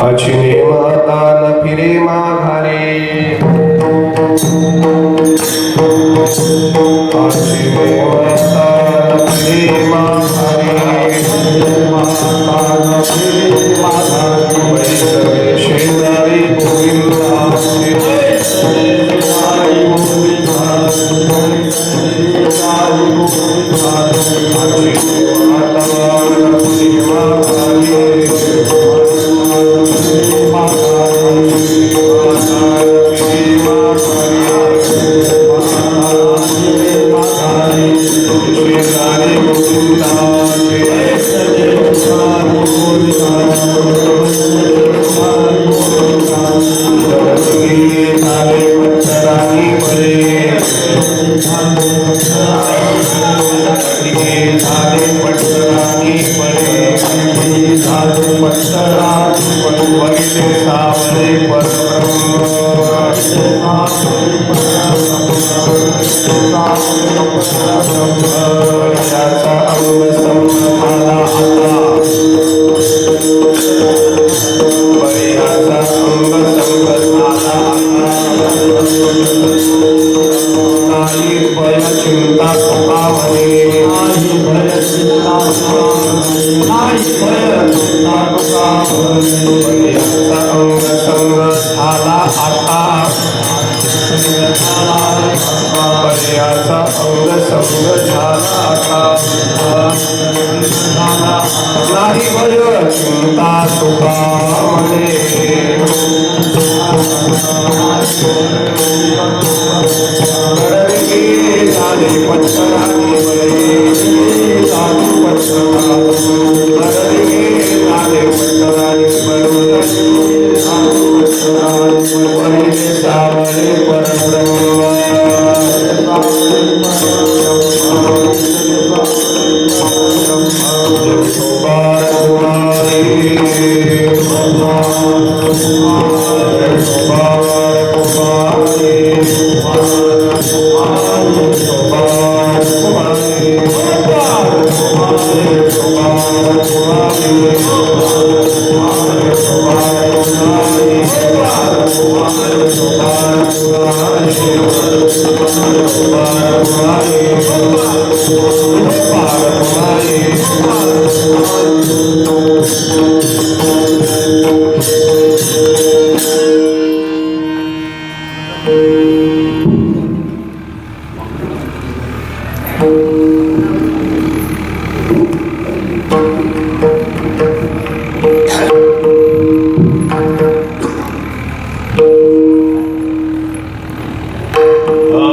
अचिने माता न फिरे माघारे अचिने माता न फिरे माघारे माता न फिरे माघारे वैष्णवे शेजारी गोविंदा शेजारी गोविंदा शेजारी गोविंदा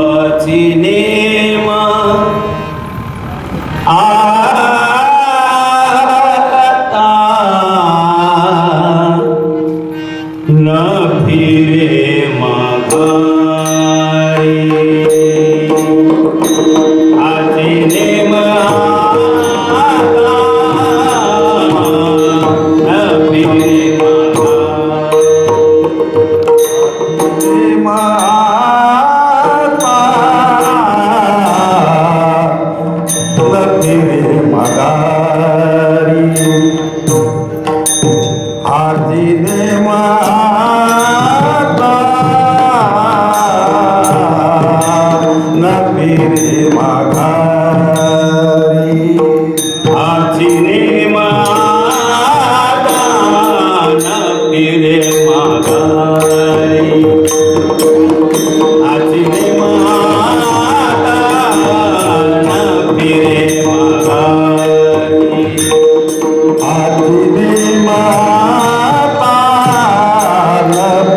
अचिने माता न फिरे माघारे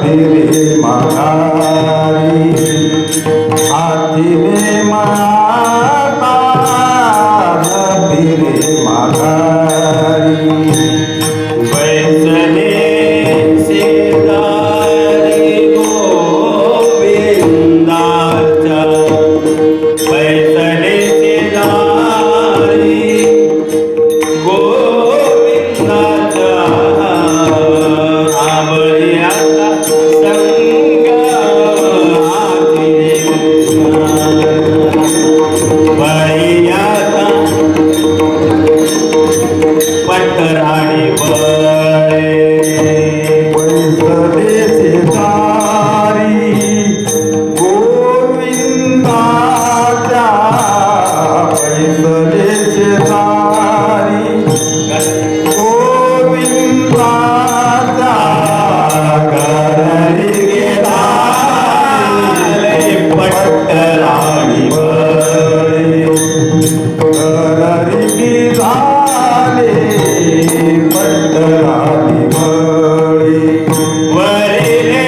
फिरे माघारी हातीने माता फिरे माघारी बैसले शेजारी गोविंदाच्या बैसले शेजारी गोविंदाच्या आवळी आता संग हाती बाई आता पटराणी बळे बैसले दारी गोविंदाच्या बैसले दारी गोविंदाच्या घरी गेला पटराणी बळे घरी झाले पटराणी बळी वरिले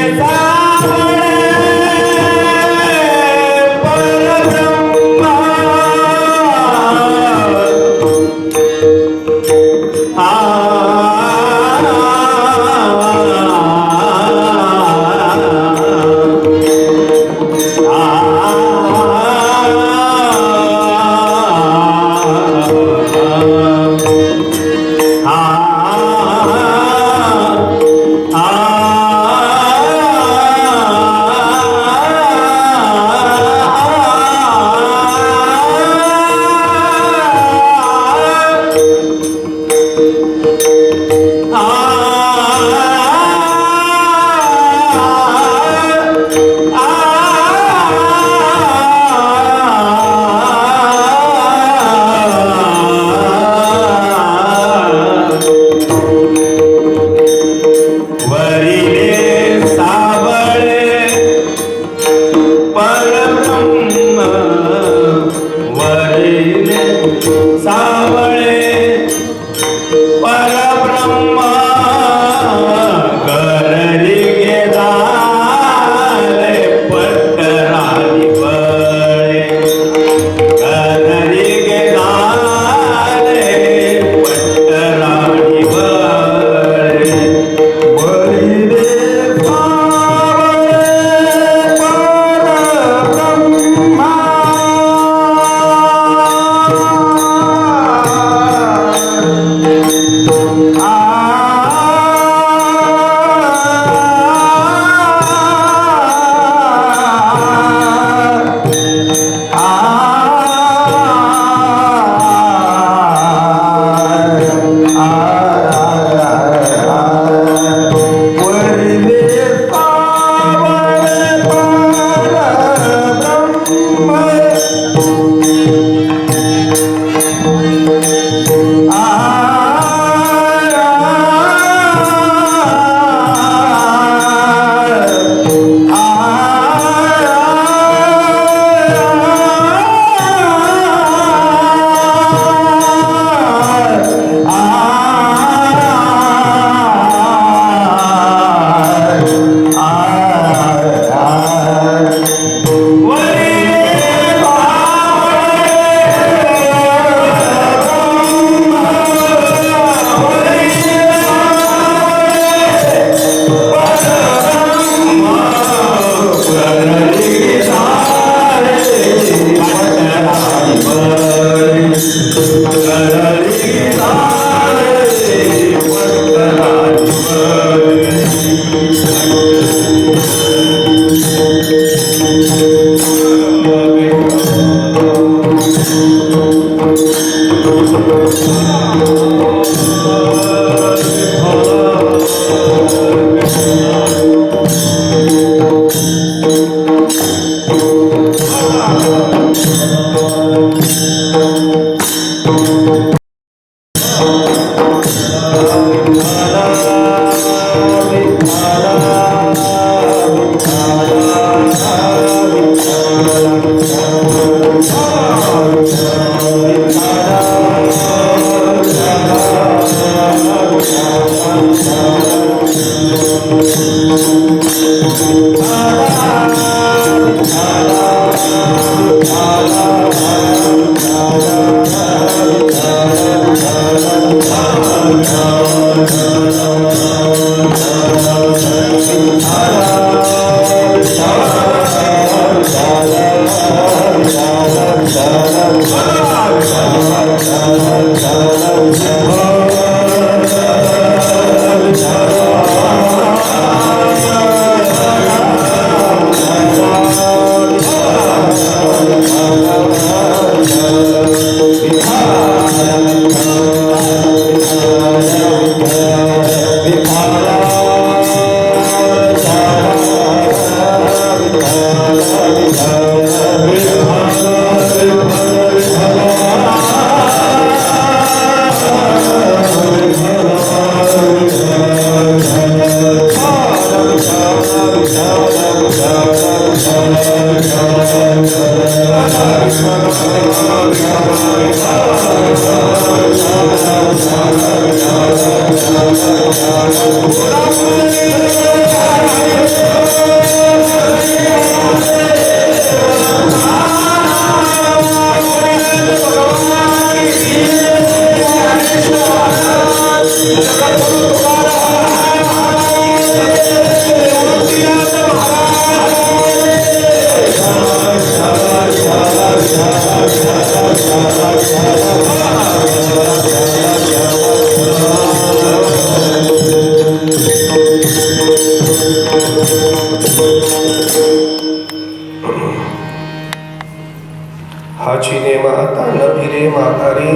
हाची नेम आता न फिरे माघारी,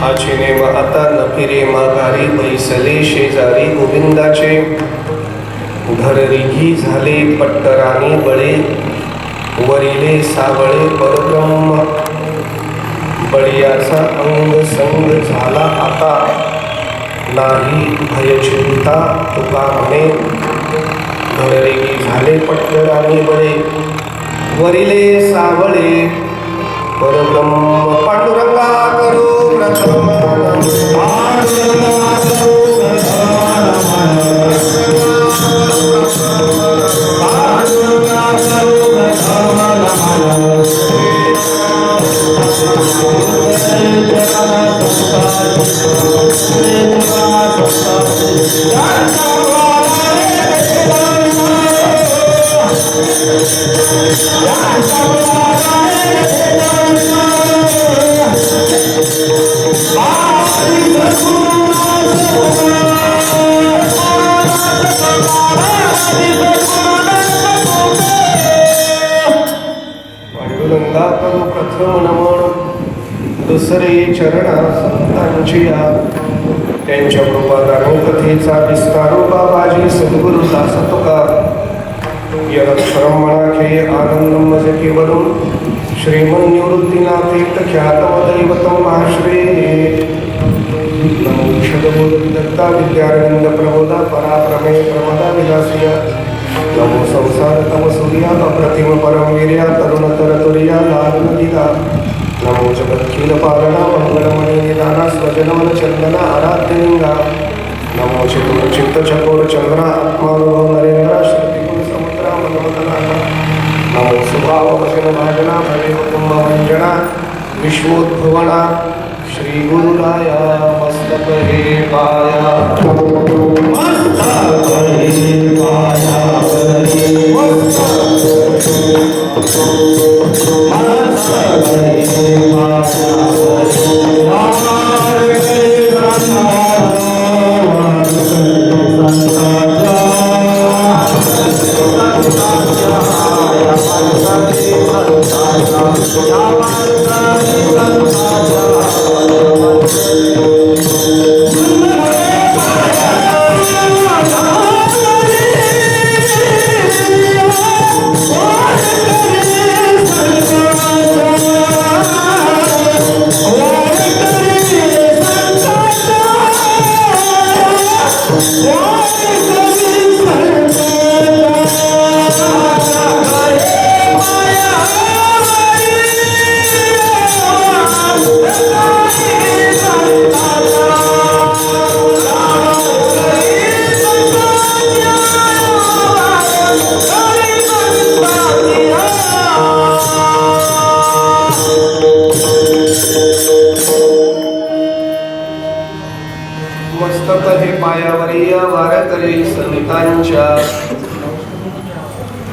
हाची नेम आता न फिरे माघारी, बैसले शेजारी गोविंदाचे, धररिघी झाले पट्टराणी बळे, वरिले सावळे परब्रह्म, बळीयाचा अंग संग झाला आता, नाही भय चिंता तुका म्हणे, धररिघी झाले पट्टराणी बळे, वरिले सावळे परब्रह्म, पांडुरंगा करू प्रथम पांडुरंगा करू प्रथम नमन, दुसरे चरणा संतांची त्यांच्या कृपादानो कथेचा विस्तारो बाबाजी सद्गुरु दास तुका यरक्षरम मनाखे आनंदम मज केवलम श्रीमन निवृत्तीनाथेत ख्यातमदैवतम आश्रे नमो क्षदबोध विदत्ता विद्यारविंद प्रबोधा पराप्रमेय प्रमदा विलासिया नमो संसार तम सूर्या अप्रतिम परमवीर्या तरुणतर तुर्या लालनदिदा नमो जगत्खील पालना मंगलमणि निदाना स्वजनमन चंदना आराध्यलिंगा नमो चतुर चित्त चकोर चंद्रा आत्मानुभव नरेंद्र श्रुतिकुल समुद्रा मनमदना नमो स्वभाव भजन भाजना भवे कुटुंब वंजना विश्वोद्भवना श्री गुरुराया मस्तक हे पाया मस्तक हे पाया Santo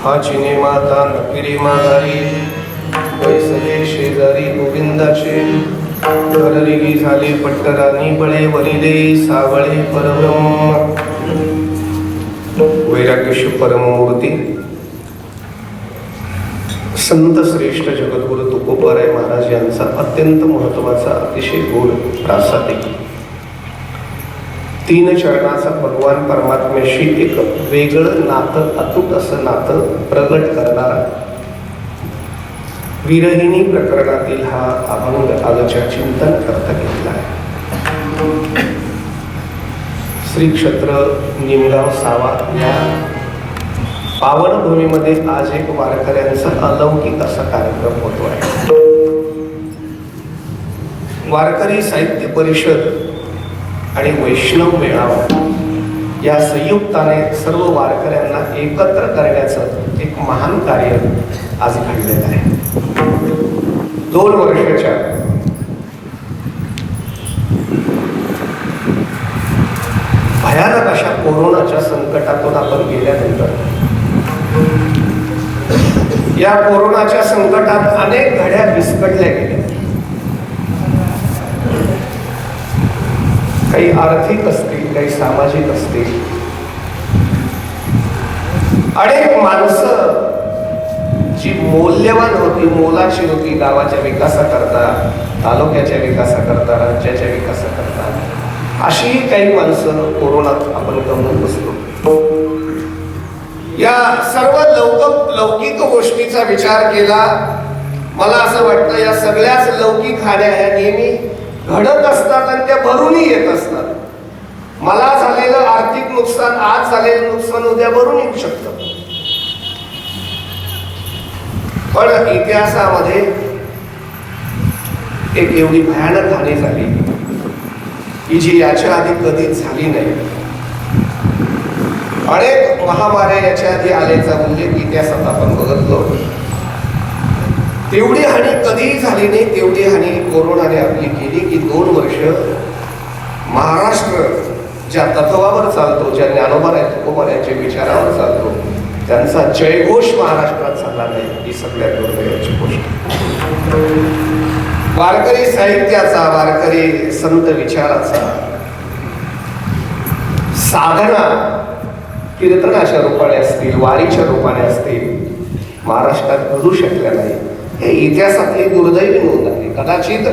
हा चिने माता नकिरी माघारी बैसले शेजारी गोविंदाचे घररिगी झाले पट्टरानी बळे वरिले सावळे परब्रह्म वैराग्यश परममूर्ती संत श्रेष्ठ जगद्गुरु तुकोबाराय महाराज यांचा अत्यंत महत्वाचा अतिशय गोड प्रासादिक 3 चरणाचा भगवान परमात्म्याशी एक वेगळं नातं, अतूट असं नातं प्रगट करणारा विरहिणी प्रकरणातील हा अभंग आजच्या चिंतन करता घेतला आहे. श्री क्षेत्र निमगाव सावा या पावनभूमीमध्ये आज एक वारकऱ्यांचा अलौकिक असा कार्यक्रम होतो आहे. वारकरी साहित्य परिषद आणि वैष्णव मेळावा या संयुक्ताने सर्व वारकऱ्यांना एकत्र करण्याचं एक महान कार्य आज घडलेलं आहे. 2 वर्षाच्या भयानक अशा कोरोनाच्या संकटातून आपण गेल्यानंतर या कोरोनाच्या संकटात अनेक घड्या विस्कटल्या गेल्या. काही आर्थिक असतील, काही सामाजिक असतील. अनेक माणसं जी मौल्यवान होती, मोलाची होती, गावाच्या विकासाकरता, तालुक्याच्या विकासाकरता, राज्याच्या विकासाकरता, अशी काही माणसं कोरोनात आपण गमवून बसलो. या सर्व लौकिक गोष्टीचा विचार केला. मला असं वाटतं या सगळ्याच लौकिक हान्या ह्या नेहमी घडत असतात आणि त्या भरूनही येत असतात. मला झालेलं आर्थिक नुकसान, आज झालेलं नुकसान उद्या भरून येऊ शकतं. पण इतिहासामध्ये एक एवढी भयानक हानी झाली की जी याच्या आधी कधीच झाली नाही. अनेक महामार्या याच्या आधी आल्याचा उल्लेख इतिहासात आपण बघतो. तेवढी हानी कधीही झाली नाही, तेवढी हानी कोरोनाने आपली केली की 2 वर्ष महाराष्ट्र ज्या तत्वावर चालतो, ज्या ज्ञानोबाराय तुकोबारायांच्या विचारावर चालतो, त्यांचा जयघोष महाराष्ट्रात झाला नाही. ही सगळ्यात दुर्दैवाची गोष्ट. वारकरी साहित्याचा, वारकरी संत विचाराचा, साधना कीर्तनाच्या रूपाने असतील, वारीच्या रूपाने असतील, महाराष्ट्रात घडू शकल्या नाही. हे इतिहासातली दुर्दैवी नोंद आहे. कदाचित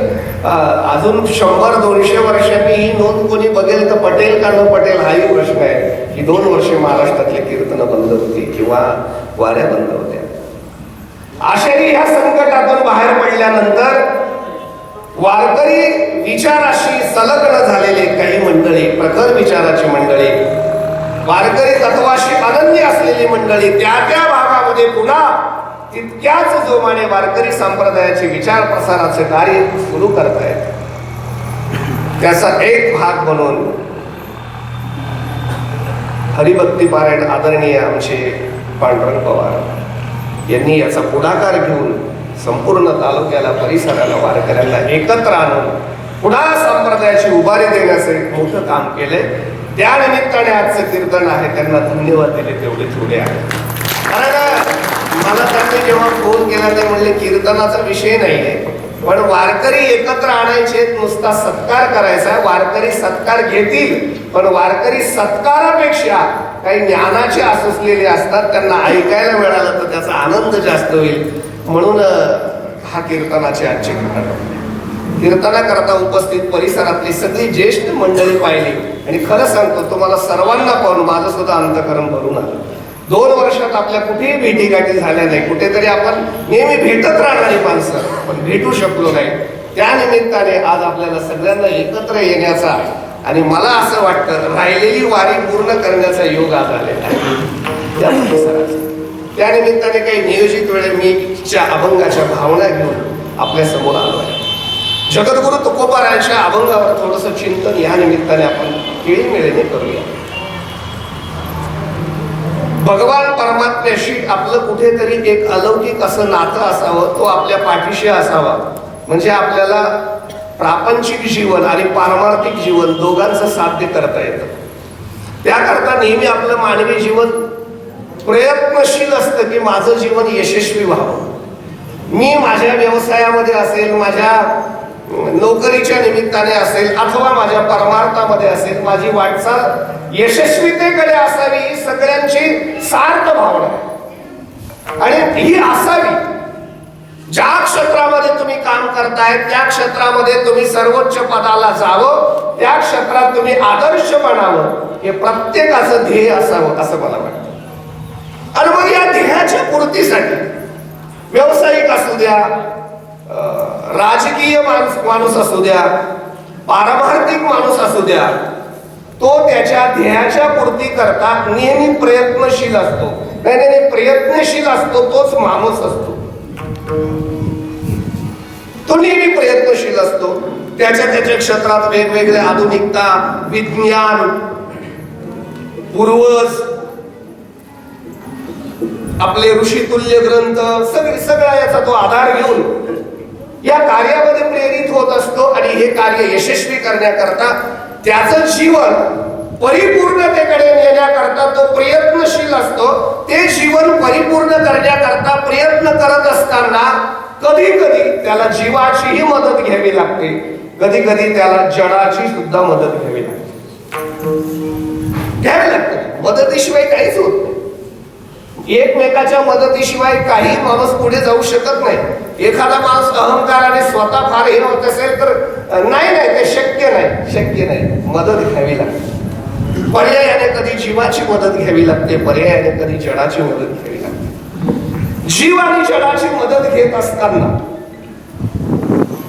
अजून 100-200 वर्षांनी ही नोंद कोणी बघेल तर पटेल का न पटेल हाही प्रश्न आहे की 2 वर्षे महाराष्ट्रातले कीर्तन बंद होती किंवा वाऱ्या बंद होत्या. अशाही या संकटातून बाहेर पडल्यानंतर वारकरी विचाराशी संलग्न झालेले काही मंडळी, प्रखर विचाराची मंडळी, वारकरी तत्वाशी अनन्य असलेली मंडळी त्या त्या भागामध्ये पुन्हा तितक्याच जोमाने वारकरी संप्रदायाचे विचार प्रसाराचे कार्य सुरू करतायत. त्याचा एक भाग म्हणून हरिभक्ती पारायण आदरणीय आमचे पांडुरंग पवार यांनी याचा पुढाकार घेऊन संपूर्ण तालुक्याला, परिसराला, वारकऱ्यांना एकत्र आणून पुन्हा संप्रदायाची उभारी देण्याचं एक मोठं काम केलंय. त्या निमित्ताने आजचं कीर्तन आहे, त्यांना धन्यवाद दिले तेवढे थोडे आहे. कारण मला त्यांनी जेव्हा फोन केला ते म्हणले कीर्तनाचा विषय नाहीये, पण वारकरी एकत्र आणायचे, नुसता सत्कार करायचा. वारकरी सत्कार घेतील, पण वारकरी सत्कारापेक्षा काही ज्ञानाचे असलेले असतात, त्यांना ऐकायला मिळालं तर त्याचा आनंद जास्त होईल. म्हणून हा कीर्तनाचे आजचे कीर्तना करता उपस्थित परिसरातली सगळी ज्येष्ठ मंडळी पाहिली आणि खरं सांगतो तुम्हाला सर्वांना पाहून माझं सुद्धा अंतःकरण भरून आलं. 2 वर्षात आपल्या कुठेही भेटीगाठी झाल्या नाही. कुठेतरी आपण नेहमी भेटत राहणारी माणसं पण भेटू शकलो नाही. त्या निमित्ताने आज आपल्याला सगळ्यांना एकत्र येण्याचा आणि मला असं वाटतं राहिलेली वारी पूर्ण करण्याचा योग आज आलेला आहे त्या परिसराचा. त्या निमित्ताने काही नियोजित वेळे मीच्या अभंगाच्या भावना घेऊन आपल्या समोर आलो आहे. जगद्गुरु तुकोबारायांच्या अभंगावर थोडंसं चिंतन या निमित्ताने आपण खेळीमेळीने करूया. भगवान परमात्म्याशी आपलं कुठेतरी एक अलौकिक असं नातं असावं, तो आपल्या पाठीशी असावा, म्हणजे आपल्याला प्रापंचिक जीवन आणि पारमार्थिक जीवन दोघांचं साध्य करता येतं. त्याकरता नेहमी आपलं मानवी जीवन प्रयत्नशील असतं की माझं जीवन यशस्वी व्हावं. मी माझ्या व्यवसायामध्ये असेल, माझ्या नोकरीच्या निमित्ताने असेल, अथवा माझ्या परमार्थामध्ये असेल, माझी वाटचाल यशस्वीतेकडे असावी ही सगळ्यांची सार्थ भावना आहे. आणि ही असावी. ज्या क्षेत्रामध्ये तुम्ही काम करताय त्या क्षेत्रामध्ये तुम्ही सर्वोच्च पदाला जावं, त्या क्षेत्रात तुम्ही आदर्श बनावं, हे प्रत्येकाचं ध्येय असावं असं मला वाटतं. आणि मग या ध्येयाच्या पूर्तीसाठी व्यावसायिक असू द्या, राजकीय माणूस असू द्या, पारमार्थिक माणूस असू द्या, तो त्याच्या ध्येयाच्या पूर्ती करता नेहमी प्रयत्नशील असतो. नाही, प्रयत्नशील असतो तोच माणूस असतो. तो नेहमी प्रयत्नशील असतो. त्याच्या क्षेत्रात वेगवेगळे आधुनिकता, विज्ञान, पूर्वज, आपले ऋषितुल्य ग्रंथ, सगळ्या याचा तो आधार घेऊन या कार्यामध्ये प्रेरित होत असतो. आणि हे कार्य यशस्वी करण्याकरता त्याचं जीवन परिपूर्णतेकडे नेण्याकरता तो प्रयत्नशील असतो. ते जीवन परिपूर्ण करण्याकरता प्रयत्न करत असताना कधी कधी त्याला जीवाचीही मदत घ्यावी लागते, कधी कधी त्याला जडाची सुद्धा मदत घ्यावी लागते. मदतीशिवाय काहीच होत नाही. एकमेकाच्या मदतीशिवाय काही माणूस पुढे जाऊ शकत नाही. एखादा माणूस अहंकाराने स्वतः फार हे होत असेल तर नाही, ते शक्य नाही. मदत घ्यावी लागते. पर्यायाने कधी जीवाची मदत घ्यावी लागते, पर्यायाने कधी जडाची मदत घ्यावी लागते. जीव आणि जडाची मदत घेत असताना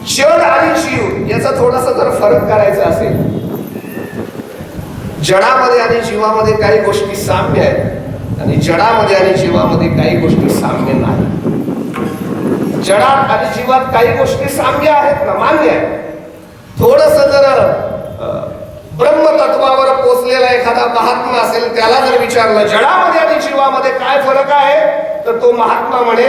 जड आणि जीव याचा थोडासा जर फरक करायचा असेल, जडामध्ये आणि जीवामध्ये काही गोष्टी साम्य आहेत आणि जडामध्ये आणि जीवामध्ये काही गोष्टी साम्य नाही. जडात आणि जीवात काही गोष्टी साम्य आहेत ना, मान्य आहे. थोडस जर ब्रह्मतत्वावर पोचलेला एखादा महात्मा असेल, त्याला जर विचारलं जडामध्ये आणि जीवामध्ये काय फरक आहे, तर तो महात्मा म्हणे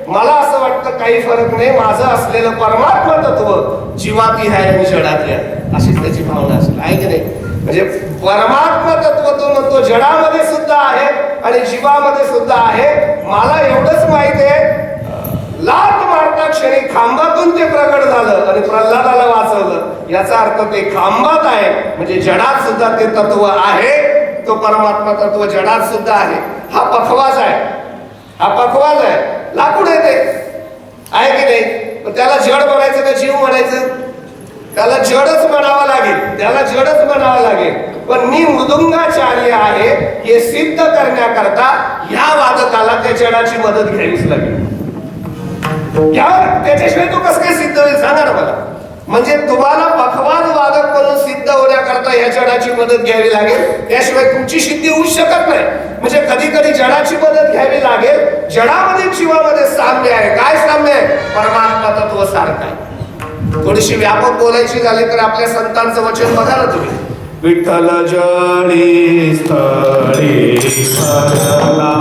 मला असं वाटतं काही फरक नाही, माझं असलेलं परमात्मा तत्व जीवातही आहे आणि जडातही आहे. अशीच त्याची भावना असेल, आहे की नाही? म्हणजे परमात्मा तत्व तो म्हणतो जडामध्ये सुद्धा आहे आणि जीवामध्ये सुद्धा आहे. मला एवढंच माहिती आहे, लाथ मारता क्षणी खांबातून ते प्रगट झालं आणि प्रल्हादाला वाचवलं. याचा अर्थ ते खांबात आहे, म्हणजे जडात सुद्धा ते तत्व आहे. तो परमात्मा तत्व जडात सुद्धा आहे. हा पखवाज आहे. लाकूड आहे, ते आहे की नाही? पण त्याला जड म्हणायचं का जीव म्हणायचं? त्याला जडच म्हणावं लागेल. पण मी मृदुंगाचार्य आहे हे सिद्ध करण्याकरता ह्या वादकाला त्या जडाची मदत घ्यावीच लागेल. त्याच्याशिवाय तो कसं काय सिद्ध होईल सांगा ना मला. म्हणजे तुम्हाला पखवाज वादक म्हणून सिद्ध होण्याकरता या जडाची मदत घ्यावी लागेल, त्याशिवाय तुमची सिद्धी होऊ शकत नाही. म्हणजे कधी कधी जडाची मदत घ्यावी लागेल. जडामध्ये जीवामध्ये साम्य आहे. काय साम्य आहे? परमात्मा तत्व सारखं आहे. थोडीशी व्यापक बोलायची झाली तर आपल्या संतांचं वचन बघा ना तुम्ही. विठ्ठल जडी स्थळी भरला,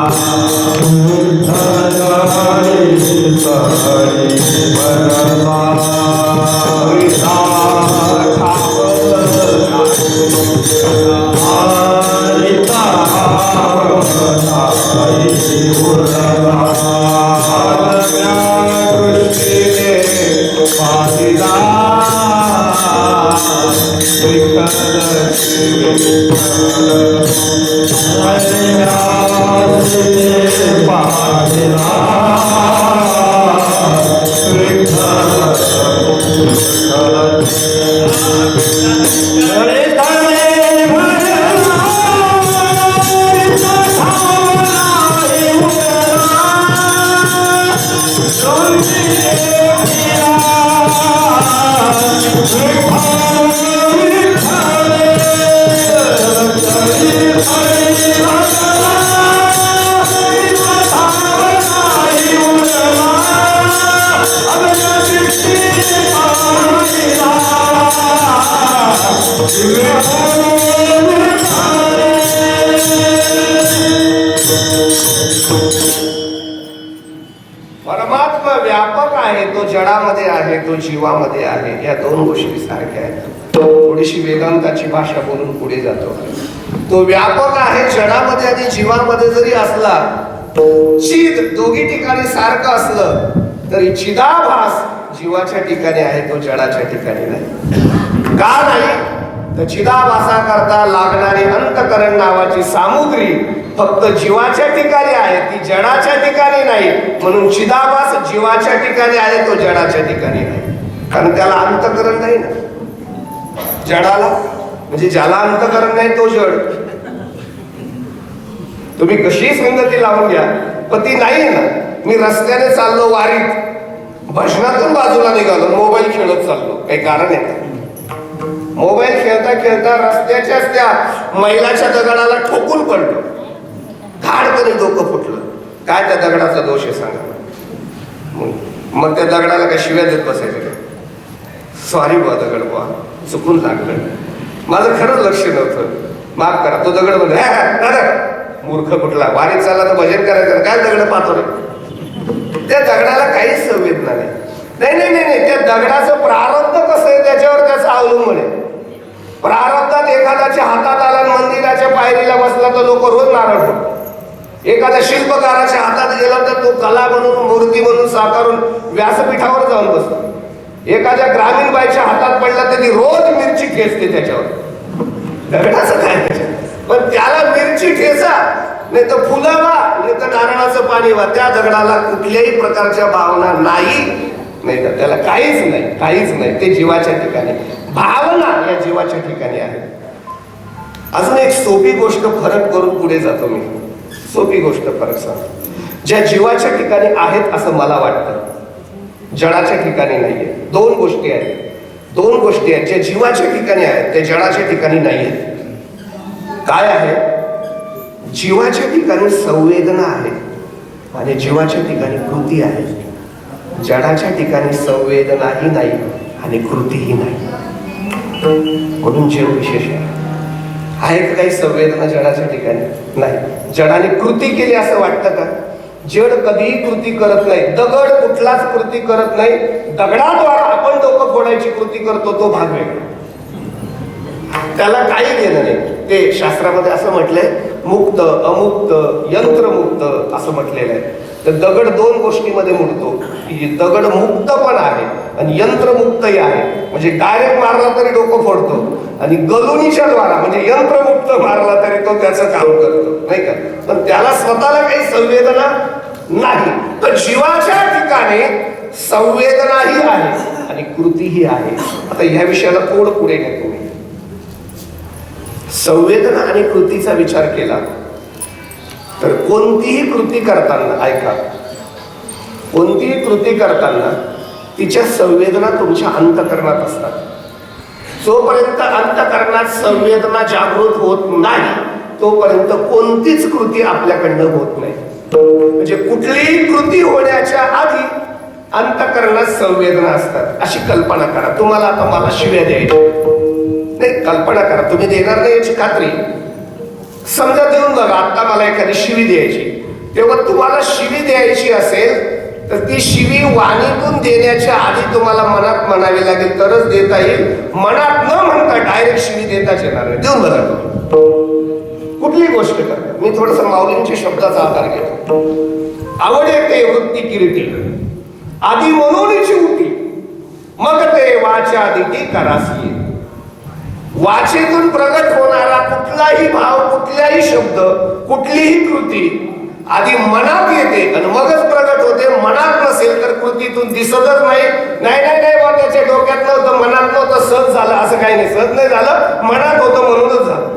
परमात्मा व्यापक आहे, तो जडामध्ये आहे, तो जीवामध्ये आहे. या दोन गोष्टी सारख्या आहेत. थोडीशी वेदांताची भाषा बोलून पुढे जातो. तो व्यापक आहे, जडामध्ये आणि जीवामध्ये जरी असला, चिद दोघी ठिकाणी सारखं असलं तरी चिदाभास जीवाच्या ठिकाणी आहे, तो जडाच्या ठिकाणी नाही. का नाही? तर चिदाभासाकरता लागणारी अंतकरण नावाची सामुग्री फक्त जीवाच्या ठिकाणी आहे, ती जडाच्या ठिकाणी नाही. म्हणून चिदाभास जीवाच्या ठिकाणी आहे, तो जडाच्या ठिकाणी नाही. कारण त्याला अंतकरण नाही ना. जडाला म्हणजे ज्याला अंतकरण नाही तो जड. तुम्ही कशी संगती लावून घ्या, पण ती नाही ना. मी रस्त्याने चाललो वारीत, भजनातून बाजूला निघालो, मोबाईल खेळत चाललो, काही कारण आहे? मोबाईल खेळता खेळता रस्त्याच्याच त्या मैलाच्या दगडाला ठोकून पडलो, धाडकरी डोकं फुटलं. काय त्या दगडाचा दोष आहे सांगा? मग त्या दगडाला काय शिव्या देत बसायचं का? सॉरी बुवा दगड बुवा, चुकून लागलं, माझं खरंच लक्ष नव्हतं, माफ करा. तो दगड म्हणजे मूर्ख कुठला, वारीत चालला तर भजन करायचं, काय दगड पाहतो रे? त्या दगडाला काहीच संवेदना नाही. नाही नाही नाही, त्या दगडाचं प्रारब्ध कसं आहे त्याच्यावर त्याचं अवलंबन आहे. प्रारब्धात एखाद्याच्या हातात आला, मंदिराच्या पायरीला बसला तर लोक रोज नारळ फोडतात. एखाद्या शिल्पकाराच्या हातात गेला तर तो कला म्हणून, मूर्ती म्हणून साकारून व्यासपीठावर जाऊन बसतो. एखाद्या ग्रामीण बाईच्या हातात पडला तर ती रोज मिरची ठेचते त्याच्यावर. दगडाचं काय त्याच्यात? पण त्याला मिरची ठेचा, नाही तर फुलावा, नाही तर नारळाचं पाणी वा, त्या दगडाला कुठल्याही प्रकारच्या भावना नाही तर त्याला काहीच नाही, काहीच नाही. ते जीवाच्या ठिकाणी. भावना या जीवाच्या ठिकाणी आहे. अजून एक सोपी गोष्ट फरक करून पुढे जातो मी. सोपी गोष्ट फरक सांगतो. ज्या जीवाच्या ठिकाणी आहेत असं मला वाटतं, जडाच्या ठिकाणी नाहीये. दोन गोष्टी आहेत, दोन गोष्टी आहेत ज्या जीवाच्या ठिकाणी आहेत, त्या जडाच्या ठिकाणी नाही आहेत. काय आहे? जीवाच्या ठिकाणी संवेदना आहे आणि जीवाच्या ठिकाणी कृती आहे. जडाच्या ठिकाणी संवेदनाही नाही आणि कृतीही नाही. म्हणून जीव विशेष आहे का? काही संवेदना जडाच्या ठिकाणी नाही. जडाने कृती केली असं वाटतं का? जड कधीही कृती करत नाही. दगड कुठलाच कृती करत नाही. दगडाद्वारा आपण डोकं फोडायची कृती करतो, तो भाग वेगळा. त्याला काही घेणं नाही. ते शास्त्रामध्ये असं म्हटलंय, मुक्त, अमुक्त, यंत्रमुक्त असं म्हटलेलं आहे. तर दगड दोन गोष्टीमध्ये मुडतो. दगड मुक्त पण आहे आणि यंत्रमुक्तही आहे. म्हणजे डायरेक्ट मारला तरी डोकं फोडतो आणि गलुनीच्या द्वारा म्हणजे यंत्रमुक्त मारला तरी तो त्याचं काम करतो, नाही का? पण त्याला स्वतःला काही संवेदना नाही. तर जीवाच्या ठिकाणी संवेदनाही आहे आणि कृतीही आहे. आता ह्या विषयाला थोडं पुढे घ्या तुम्ही. संवेदना आणि कृतीचा विचार केला तर कोणतीही कृती करताना, ऐका, कोणतीही कृती करताना तिच्या संवेदना तुमच्या अंतःकरणात असतात. जोपर्यंत अंतःकरणात संवेदना जागृत होत नाही तोपर्यंत कोणतीच कृती आपल्याकडनं होत नाही. म्हणजे कुठलीही कृती होण्याच्या आधी अंतःकरणात संवेदना असतात. अशी कल्पना करा. तुम्हाला आता मला शिव्या द्यायच्या नाही, कल्पना करा, तुम्ही देणार नाही याची खात्री. समजा देऊन बघा, आता मला एखादी शिवी द्यायची, तेव्हा तुम्हाला शिवी द्यायची असेल तर ती शिवी वाणीतून देण्याच्या आधी तुम्हाला मनात म्हणावी लागेल, तरच देता येईल. मनात न म्हणता डायरेक्ट शिवी देताच येणार नाही. देऊन बघा तुम्ही कुठली गोष्ट करा. मी थोडस माऊलींच्या शब्दाचा आधार घेतो. आवड येते वृत्ती किरीटी, आधी मनोनीची उठी, मग ते वाचा दिती करासी. वाचेतून प्रगट होणारा कुठलाही भाव, कुठलाही शब्द, कुठलीही कृती आधी मनात येते आणि मगच प्रगट होते. मनात नसेल तर कृतीतून दिसतच नाही. नाही नाही नाही बा, त्याच्या डोक्यात नव्हतं, मनात नव्हतं, सहज झालं असं काही नाही. सहज नाही झालं, मनात होतं म्हणूनच झालं.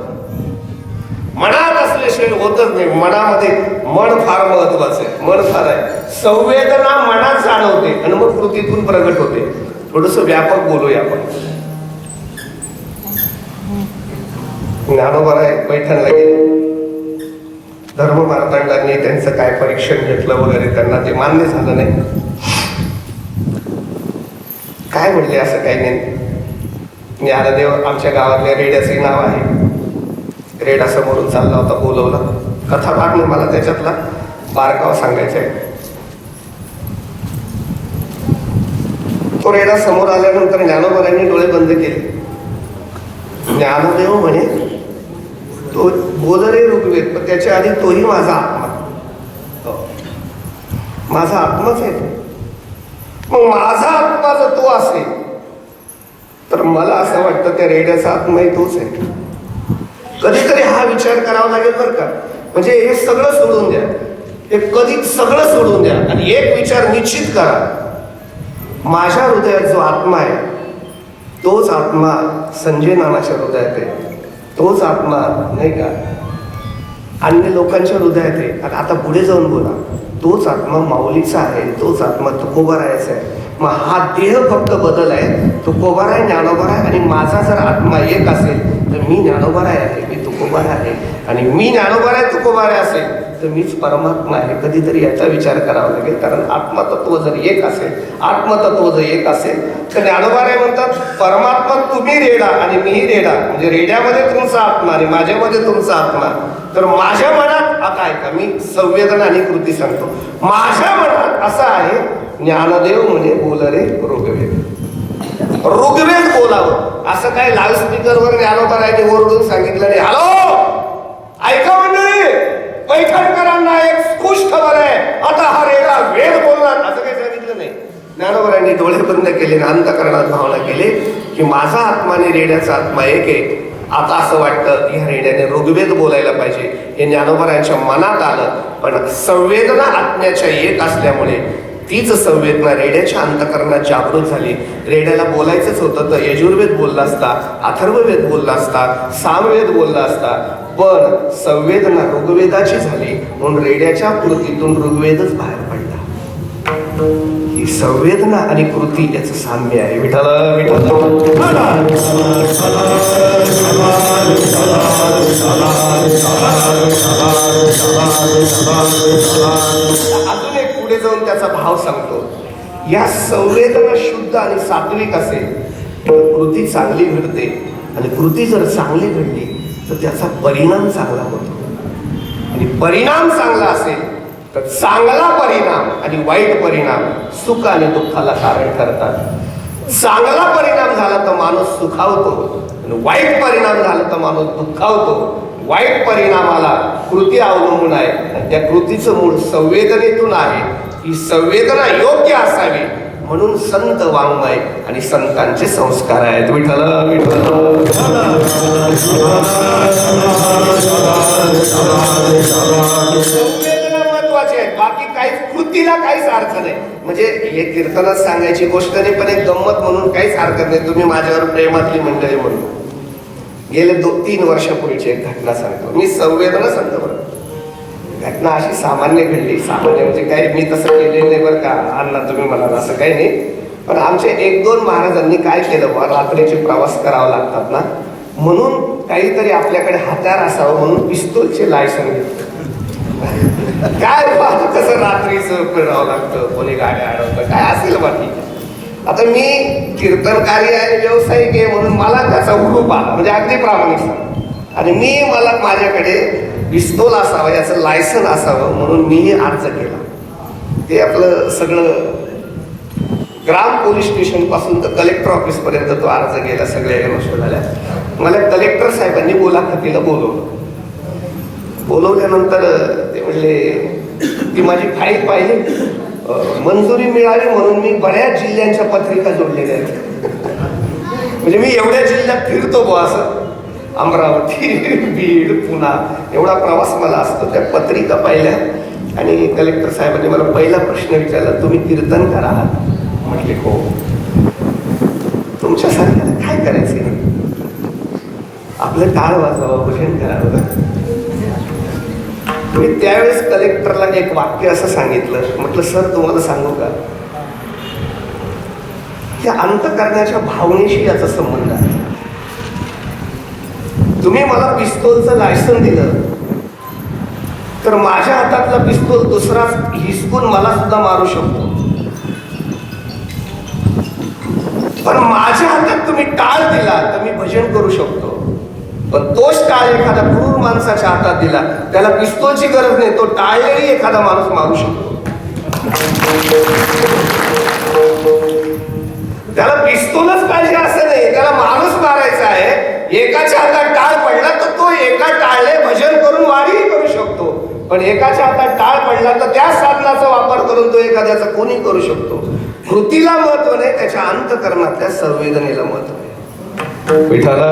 मनात असल्याशिवाय होतच नाही. मनामध्ये मन फार महत्वाचं आहे. मन फार आहे. संवेदना मनात जाणवते आणि मग कृतीतून प्रगट होते. थोडस व्यापक बोलूया आपण. ज्ञानोबा पैठणला गेले. धर्म मार्तंडांनी त्यांचं काय परीक्षण घेतलं वगैरे, त्यांना ते मान्य झालं नाही. काय म्हणले असं काही नाही. ज्ञानदेव आमच्या गावातल्या रेड्याचे नाव आहे. रेडा समोरून चालला होता, बोलवला. कथा भाग नाही मला त्याच्यातला, बारकाव सांगायचा आहे. तो रेडा समोर आल्यानंतर ज्ञानोबारांनी डोळे बंद केले. ज्ञानदेव म्हणे तो बोल रे ऋग्वेद, पण त्याच्या आधी तोही माझा आत्मा. माझा आत्माच आहे तो. मग माझा आत्मा जर तो असेल तर मला असं वाटतं त्या रेड्याचा आत्माही तोच आहे. कधीतरी हा विचार करावा लागेल बरं का. म्हणजे हे सगळं सोडून द्या, हे कधी सगळं सोडून द्या आणि एक विचार निश्चित करा, माझ्या हृदयात जो आत्मा आहे तोच आत्मा संजय नानाच्या हृदयात आहे, तोच आत्मा नाही का अन्य लोकांच्या हृदयात आहे. आता पुढे जाऊन बोला, तोच आत्मा माऊलीचा आहे, तोच आत्मा तुकोबारायाचा आहे. मग हा देह फक्त बदल आहे. तुकोबाराय ज्ञानोबाराय आणि माझा जर आत्मा एक असेल तर मी ज्ञानोबाराय आहे, मी तुकोबाराय आहे. आणि मी ज्ञानोबाराय तुकोबाराय असेल तर मीच परमात्मा आहे. कधीतरी याचा विचार करावा लागेल. कारण आत्मतत्व जर एक असेल, आत्मतत्व जर एक असेल तर ज्ञानोबाराय म्हणतात परमात्मा तुम्ही रेडा आणि मीही रेडा. म्हणजे रेड्यामध्ये तुमचा आत्मा आणि माझ्यामध्ये तुमचा आत्मा. तर माझ्या मनात आता ऐका, मी संवेदना आणि कृती सांगतो. माझ्या मनात असं आहे, ज्ञानदेव म्हणे बोल रे ऋग्वेद. ऋग्वेद बोलावं. असं काय लाऊडस्पीकरवर ज्ञानोबारायांनी ओरडून सांगितलं नाही. हॅलो ऐका मंडळी, पैठणकरांना एक खुश खबर आहे, आता हा रेडा वेद बोलणार, असं काही सांगितलं नाही. ज्ञानोबारायांनी डोळे बंद केले आणि अंतःकरणात भावना केले की माझा आत्मा आणि रेड्याचा आत्मा एक आहे. आता असं वाटतं या रेड्याने ऋग्वेद बोलायला पाहिजे. हे ज्ञानोबारायांच्या मनात आलं. पण संवेदना आत्म्याच्या एक असल्यामुळे तीच संवेदना रेड्याच्या अंतःकरणात जागृत झाली. रेड्याला बोलायचंच होतं तर यजुर्वेद बोलला असता, अथर्ववेद बोलला असता, सामवेद बोलला असता. पण संवेदना ऋग्वेदाची झाली म्हणून रेड्याच्या कृतीतून ऋग्वेदच बाहेर पडला. ही संवेदना आणि कृती याचं साम्य आहे. विठ्ठल अजून एक पुढे जाऊन त्याचा भाव सांगतो. या संवेदना शुद्ध आणि सात्विक असेल तर कृती चांगली घडते आणि कृती जर चांगली घडली तर त्याचा परिणाम चांगला होतो. आणि परिणाम चांगला असेल तर चांगला परिणाम आणि वाईट परिणाम सुख आणि दुःखाला कारण ठरतात. चांगला परिणाम झाला तर माणूस सुखावतो आणि वाईट परिणाम झाला तर माणूस दुःखावतो. वाईट परिणामाला कृती अवलंबून आहे आणि त्या कृतीचं मूळ संवेदनेतून आहे. ही संवेदना योग्य असावी म्हणून संत वाङ्मय आणि संतांचे संस्कार आहेत. विठ्ठल विठ्ठल संवेदना महत्वाची आहे. बाकी काहीच कृतीला काहीच अर्थ नाही. म्हणजे हे कीर्तनात सांगायची गोष्ट नाही, पण एक गंमत म्हणून काहीच हरकत नाही. तुम्ही माझ्यावर प्रेमातली मंडळी म्हणून गेले 2-3 वर्षापूर्वीची एक घटना सांगतो. मी संवेदना सांगतो बरं. घटना अशी सामान्य घडली. सामान्य म्हणजे काही मी तसं केलेलं नाही बरं का अण्णा, तुम्ही म्हणाल असं काही नाही. पण आमचे 1-2 महाराजांनी काय केलं, रात्रीचे प्रवास करावा लागतात ना, म्हणून काहीतरी आपल्याकडे हत्यार असावं म्हणून पिस्तूलचे लायसन घेतलं. काय कसं रात्रीचं फिरावं लागतं, कोणी गाड्या अडवतं, काय असेल बाकी. आता मी कीर्तनकारी आहे, व्यावसायिक आहे म्हणून मला त्याचा हुरूप आला, म्हणजे अगदी प्रामाणिक सांग. आणि मला माझ्याकडे पिस्तूल असावं, याचं लायसन असावं म्हणून मीही अर्ज केला. ते आपलं सगळं ग्राम पोलीस स्टेशन पासून तर कलेक्टर ऑफिस पर्यंत तो अर्ज गेला. सगळ्या गोष्टी झाल्या. मला कलेक्टर साहेबांनी मुलाखतीला बोलवल्यानंतर ते म्हणले, ती माझी फाईल पाहिली, मंजुरी मिळाली म्हणून मी बऱ्याच जिल्ह्यांच्या पत्रिका जोडलेल्या आहेत. म्हणजे मी एवढ्या जिल्ह्यात फिरतो बुवा, असं अमरावती, बीड, पुणा एवढा प्रवास मला असतो. त्या पत्रिका पाहिल्या आणि कलेक्टर साहेबांनी मला पहिला प्रश्न विचारला, तुम्ही कीर्तनकार आहात? म्हटले हो. तुमच्यासारख्याला काय करायचं, आपलं टाळ वाजवावं, भजन करावं. मी त्यावेळेस कलेक्टरला एक वाक्य असं सांगितलं, म्हटलं सर तुम्हाला सांगू का, त्या अंतःकरणाच्या भावनेशी याचा संबंध आहे. तुम्ही मला पिस्तूलचं लायसन दिलं तर माझ्या हातातला पिस्तूल दुसरा हिसकून मला सुद्धा मारू शकतो. पण माझ्या हातात तुम्ही टाळ दिला तर मी भजन करू शकतो. पण तोच टाळ एखाद्या क्रूर माणसाच्या हातात दिला, त्याला पिस्तूलची गरज नाही, तो टाळलेही एखादा माणूस मारू शकतो. त्याला पिस्तूलच पाहिजे असं नाही, त्याला माणूस मारायचा आहे. एकाच्या हातात टाळ पडला तर तो एका टाळले भजन करून वारीही करू शकतो, पण एकाच्या हातात टाळ पडला तर त्या साधनाचा वापर करून तो एखाद्याचा कोणी करू शकतो. कृतीला महत्व नाही, त्याच्या अंतकरणातल्या संवेदनेला महत्व आहे. विठाला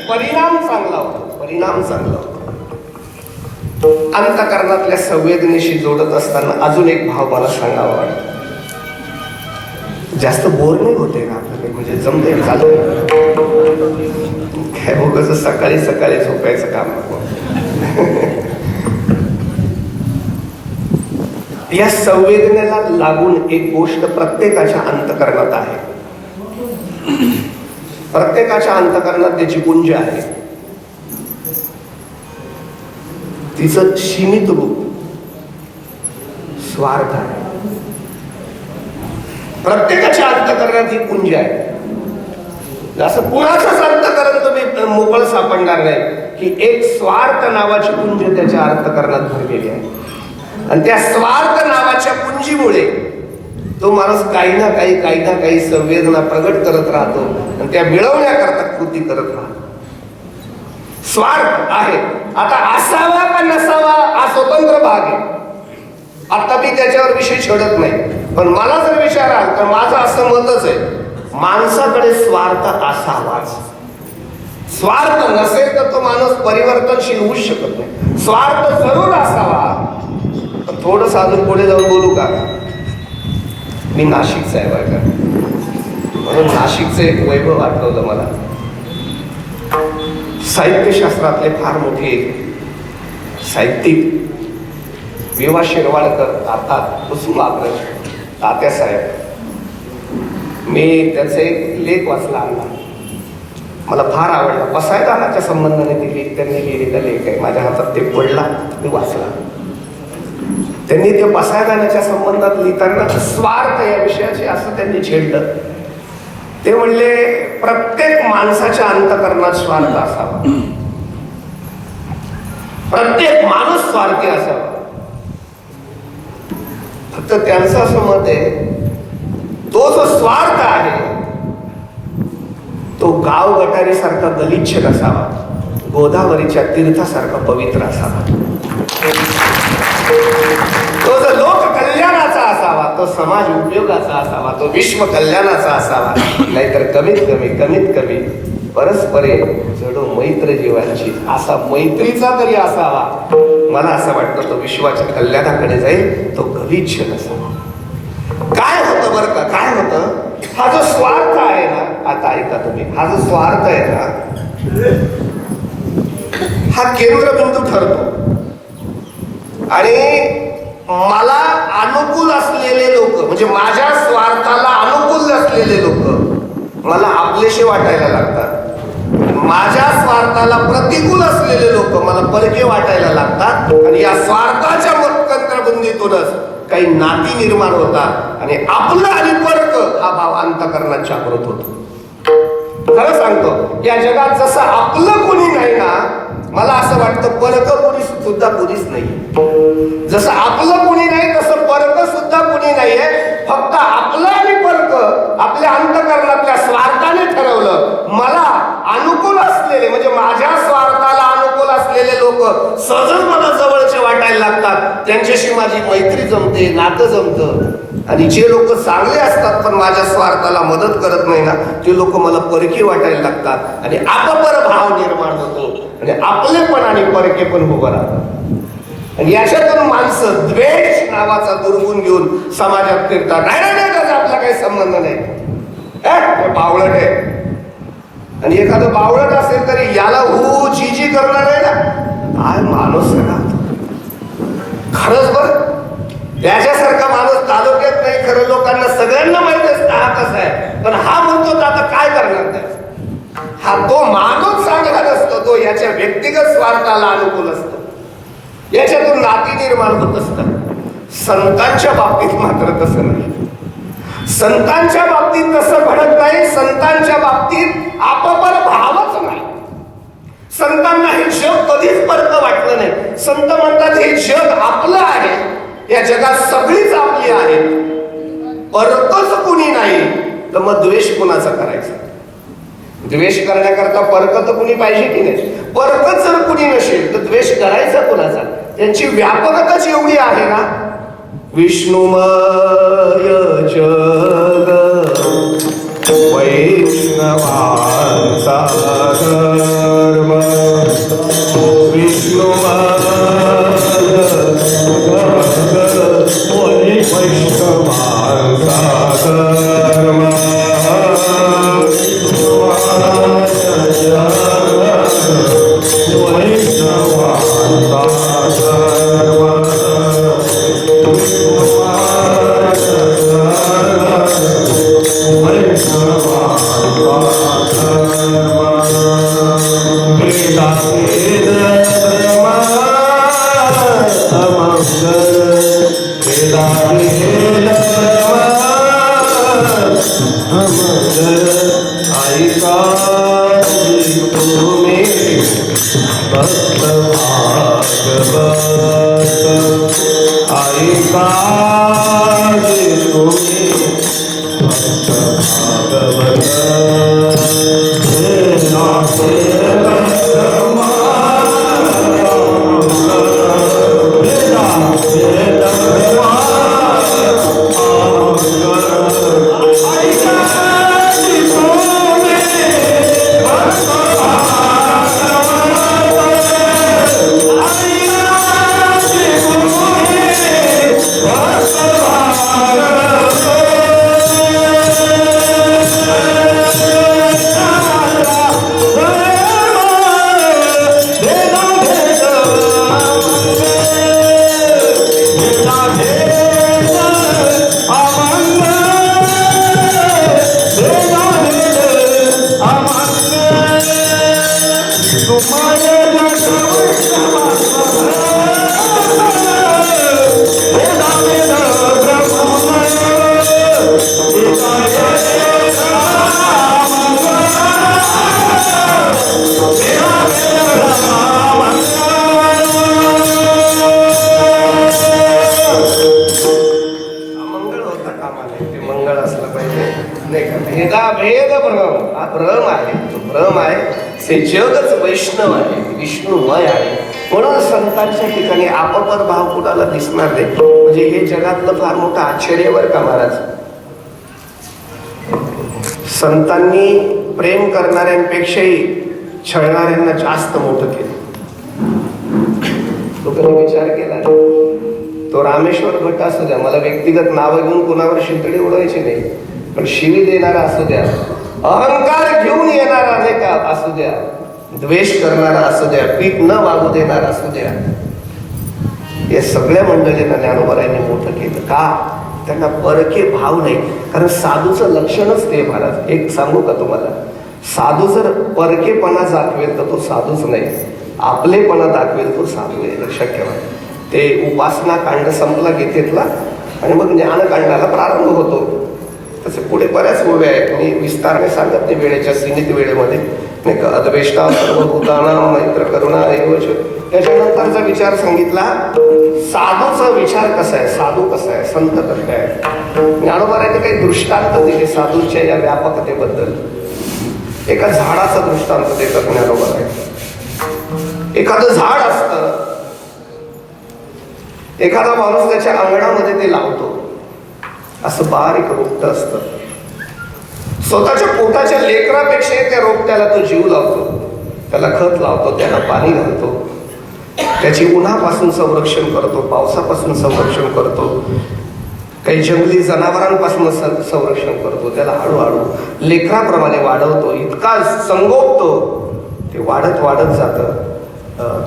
परिणाम चांगला होतो, परिणाम चांगला होतो. अंतकरणातल्या संवेदनेशी जोडत असताना अजून एक भाव मला सांगावा वाटतो. जास्त बोर नाही होते का आपल्याकडे, म्हणजे जमते चालू काय बघ सकाळी सकाळी झोपायचं काम नको. या संवेदनेला लागून एक गोष्ट प्रत्येकाच्या अंतकरणात आहे. प्रत्येकाच्या अंतकरणात त्याची गुंज आहे. तिचं सीमित रूप स्वार्थ आहे. प्रत्येकाच्या अंतकरणात ही कुंज आहे. असं कुणाचंच अंतकरण तुम्ही मोकळ सापडणार नाही की एक स्वार्थ नावाची कुंज त्याच्या अंतकरणात भरलेली आहे. आणि त्या स्वार्थ नावाच्या कुंजीमुळे तो माणूस काही ना काही संवेदना प्रगट करत राहतो आणि त्या मिळवण्याकरता कृती करत राहतो. स्वार्थ आहे. आता असावा का नसावा हा स्वतंत्र भाग आहे. आता मी त्याच्यावर विषय छेडत नाही, पण मला जर विचाराल तर माझं असं मतच आहे, माणसाकडे स्वार्थ असावाच. स्वार्थ नसेल तर तो माणूस परिवर्तनशील होऊ शकत नाही. स्वार्थ जरूर असावा. थोडस अजून पुढे जाऊन बोलू का? मी नाशिकचा आहे बरं का, म्हणून नाशिकचं एक वैभव आठवलं मला. साहित्यशास्त्रातले फार मोठे साहित्यिक विवा शिरवाडकर, अर्थात कुसुमाग्रज तात्यासाहेब. मी त्याचे एक लेख वाचला आणला, मला फार आवडला. पसायदानाच्या संबंधाने त्यांनी लिहिलेला लेख आहे. माझ्या हातात ते पडला, मी वाचला. त्यांनी त्या पसायदानाच्या संबंधात लिहिताना स्वार्थ या विषयाचे असं त्यांनी छेडलं. ते म्हणले प्रत्येक माणसाच्या अंतकरणात स्वार्थ असावा. प्रत्येक माणूस स्वार्थी असावा. फक्त त्यांचं असं मत आहे, तो जो स्वार्थ आहे तो गाव गटारीसारखा गलिच्छ नसावा, गोदावरीच्या तीर्थासारखा पवित्र असावा. तो जो लोक कल्याणाचा असावा, तो समाज उपयोगाचा असावा, तो विश्व कल्याणाचा असावा. नाहीतर कमीत कमी परस्परे जडो मैत्र जीवांची असा मैत्रीचा तरी असावा. मला असं वाटतं तो विश्वाच्या कल्याणाकडे जाईल, तो गलिच्छ नसावा. काय होतं बरं का, काय होतं, हा जो स्वार्थ आहे ना, आता ऐका तुम्ही, हा जो स्वार्थ आहे ना, हा केंद्रबिंदू ठरतो. आणि मला अनुकूल असलेले लोक, म्हणजे माझ्या स्वार्थाला अनुकूल असलेले लोक मला आपलेशे वाटायला लागतात. माझ्या स्वार्थाला प्रतिकूल असलेले लोक मला परके वाटायला लागतात. आणि या स्वार्थाच्या मतकंत्रबंदीतूनच काही नाती निर्माण होतात आणि आपलं आणि परक हा भाव अंतकरणात जागृत होतो. खरं सांगतो, या जगात जसं आपलं कोणी नाही ना, मला असं वाटतं परक कोणी सुद्धा कोणीच नाही. जसं आपलं कोणी नाही तसं परक सुद्धा कोणी नाहीये. फक्त आपलं आणि परक आपल्या अंतकरणातल्या स्वार्थाने ठरवलं. मला अनुकूल असलेले, म्हणजे माझ्या स्वार्थाला अनुकूल असलेले लोक सहजच मला जवळचे वाटायला लागतात. त्यांच्याशी माझी मैत्री जमते, नातं जमतं. आणि जे लोक चांगले असतात पण माझ्या स्वार्थाला मदत करत नाही ना, ते लोक मला परकी वाटायला लागतात. आणि आपपर भाव निर्माण होतो आणि आपलेपण आणि परके पण उभं राहतात. आणि याच्यातून माणसं द्वेष नावाचा दुर्गुण घेऊन समाजात फिरतात. नाही त्याचा आपला काही संबंध नाही, बावळट आहे. आणि एखादं बावळट असेल तरी याला हो जी करणार आहे ना, काय माणूस आहे ना, खरंच बरं त्याच्यासारखा माणूस तालुक्यात नाही. खरं लोकांना सगळ्यांना माहित असतं हा कसा आहे, पण हा म्हणतो आता काय करणार त्याचं. हा तो माणूस चांगला नसतो, तो याच्या व्यक्तिगत स्वार्थाला अनुकूल असतो. याच्यातून नाती निर्माण होत असतात. संतांच्या बाबतीत मात्र तसं नाही. संतांच्या बाबतीत तसं घडत नाही. संतांच्या बाबतीत आपपर भावच नाही. संतांना संतांना हे जग कधीच परक वाटलं नाही. संत म्हणतात हे जग आपलं आहे, या जगात सगळीच आपली आहेत, परकच कुणी नाही, तर मग द्वेष कुणाचा करायचा? द्वेष करण्याकरता परक तर कुणी पाहिजे की नाही? परकच जर कुणी नसेल तर द्वेष करायचा कुणाचा? त्यांची व्यापकताच एवढी आहे ना. विष्णुमय जग वैष्णवांचा धर्म, विष्णुमय जग वैष्णवांचा धर्म, हे जगच वैष्णव आहे, विष्णुमय आहे. म्हणून संतांच्या ठिकाणी आपापर भाव कुणाला दिसणार नाही. म्हणजे हे जगातलं फार मोठं आश्चर्य बरं का महाराज. संतांनी प्रेम करणाऱ्यांपेक्षाही छळणाऱ्यांना जास्त मोठं केलं. तो कधी विचार केला? तो रामेश्वर भट्ट असू द्या, मला व्यक्तिगत नावं घेऊन कुणावर शिंतडी उडवायची नाही, पण शिवी देणारा असू द्या, अहंकार घेऊन येणारा अनेका असू द्या, द्वेष करणारा असू द्या, पीठ न वागू देणारा असू द्या, या सगळ्या मंडळींना ज्ञानोबारायांनी मोठं केलं. का? त्यांना परके भाव नाही. कारण साधूचं लक्षणच ते महाराज. एक सांगू का तुम्हाला, साधू जर परकेपणा दाखवेल तर तो साधूच नाही, आपलेपणा दाखवेल तो साधू आहे. लक्षात ठेवा. ते उपासना कांड संपला गीतेतला आणि मग ज्ञानकांडाला प्रारंभ होतो. तसे पुढे बऱ्याच ओव्या आहेत, मी विस्ताराने सांगत नाही वेळेच्या सीमित वेळेमध्ये, नाही का. अद्वेष्टा सर्वभूतानां मैत्र करुणा एवच. त्याच्यानंतरचा विचार सांगितला, साधूचा विचार कसा आहे, साधू कसा आहे, संत कसा आहे. ज्ञानोबारांनी काही दृष्टांत दिले साधूच्या या व्यापकतेबद्दल. एका झाडाचा दृष्टांत देतात ज्ञानोबारांनी. एखादं झाड असतं, एखादा माणूस त्याच्या अंगणामध्ये ते लावतो, असं बारीक रोपटं असतं. स्वतःच्या पोटाच्या लेकरापेक्षा त्या रोपट्याला तो जीव लावतो, त्याला खत लावतो, त्याला पाणी घालतो, त्याची उन्हापासून संरक्षण करतो, पावसापासून संरक्षण करतो, काही जंगली जनावरांपासून संरक्षण करतो, त्याला हळूहळू लेकराप्रमाणे वाढवतो, इतका संगोपतो, ते वाढत वाढत जातं.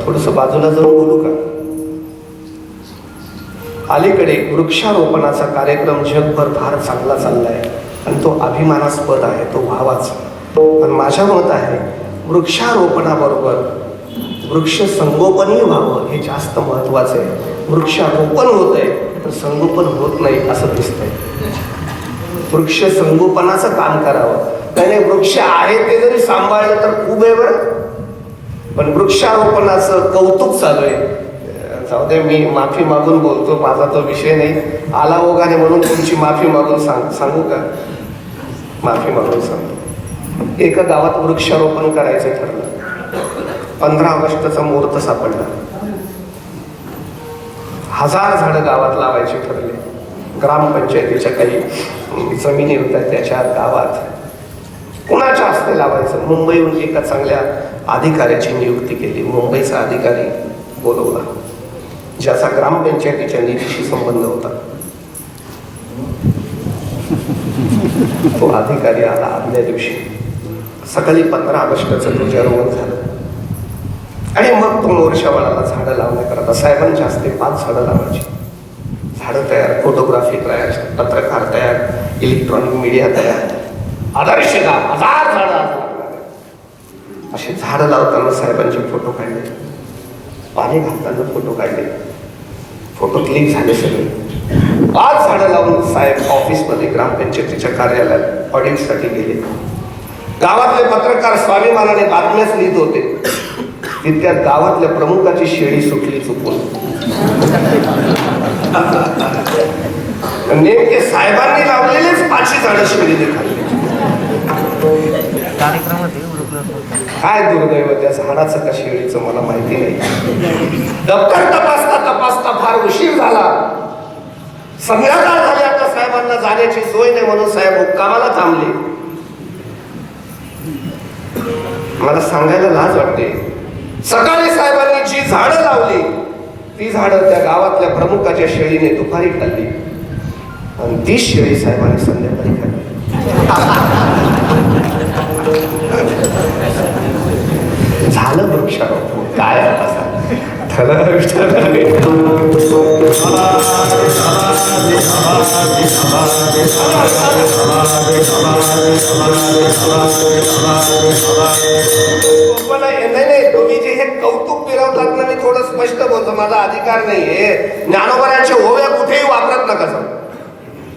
थोडंसं बाजूला जाऊन बोलू का? अलीकडे वृक्षारोपणाचा कार्यक्रम जगभर फार चांगला चाललाय आणि तो अभिमानास्पद आहे, तो व्हावाच. पण माझ्या मत आहे, वृक्षारोपणाबरोबर वृक्ष संगोपनही व्हावं हे जास्त महत्वाचं आहे. वृक्षारोपण होत आहे तर संगोपन होत नाही असं दिसतंय. वृक्ष संगोपनाचं काम करावं. त्याने वृक्ष आहे ते जरी सांभाळलं तर खूप आहे बरं. पण वृक्षारोपणाचं कौतुक चालू आहे. जाऊ दे, मी माफी मागून बोलतो, माझा तो विषय नाही. आला ओघाने म्हणून तुमची माफी मागून सांगू का? माफी मागून सांगतो. एका गावात वृक्षारोपण करायचं ठरलं. 15 ऑगस्टचा मुहूर्त सापडला. 1000 झाडं गावात लावायचे ठरले. ग्रामपंचायतीच्या काही जमिनी होत्या त्याच्या गावात. कुणाच्या हस्ते लावायचं? मुंबईहून एका चांगल्या अधिकाऱ्याची नियुक्ती केली. मुंबईचा अधिकारी बोलवला, ज्याचा ग्रामपंचायतीच्या निधीशी संबंध होता. तो अधिकारी आला. आदल्या दिवशी सकाळी 15 ऑगस्टचं ध्वजारोहण झालं आणि मग तो मोर्चावाळाला झाडं लावण्याकरता साहेबांच्या हस्ते 5 झाडं लावायची. झाडं तयार, फोटोग्राफी तयार, पत्रकार तयार, इलेक्ट्रॉनिक मीडिया तयार. आदर्श गाव, 1000 झाडं लागणार. असे झाडं लावताना साहेबांचे फोटो काढले, पाणी घालताना फोटो काढले, फोटो क्लिक झाले सगळे. 5 झाडं लावून साहेब ऑफिसमध्ये ग्रामपंचायतीच्या कार्यालयात ऑडिटसाठी गेले. गावातले पत्रकार स्वाभिमानाने बातम्याच लिहित होते. तितक्यात गावातल्या प्रमुखाची शेळी सुटली चुकून. नेमके साहेबांनी लावलेलेच 5 झाडं शेळीने खाल्ली. काय दुर्दैव त्या झाडाचं का शेळीचं मला माहिती नाही. दप्तर तपासता तपासता फार उशीर झाला. संध्याकाळ झाली. आता साहेबांना जाण्याची सोय नाही म्हणून साहेब मुक्कामाला थांबले. मला सांगायला लाज वाटते, सकाळी साहेबांनी जी झाडं लावली ती झाडं त्या गावातल्या प्रमुखाच्या शेळीने दुपारी खाल्ली आणि ती शेळी साहेबांनी संध्याकाळी खाल्ली. झालं वृक्षारोपण. काय आता नाही, तुम्ही जे हे कौतुक फिरवतात ना, मी थोडं स्पष्ट बोलतो, माझा अधिकार नाहीये. ज्ञानोबरांचे ओव्या कुठेही वापरत नका सर,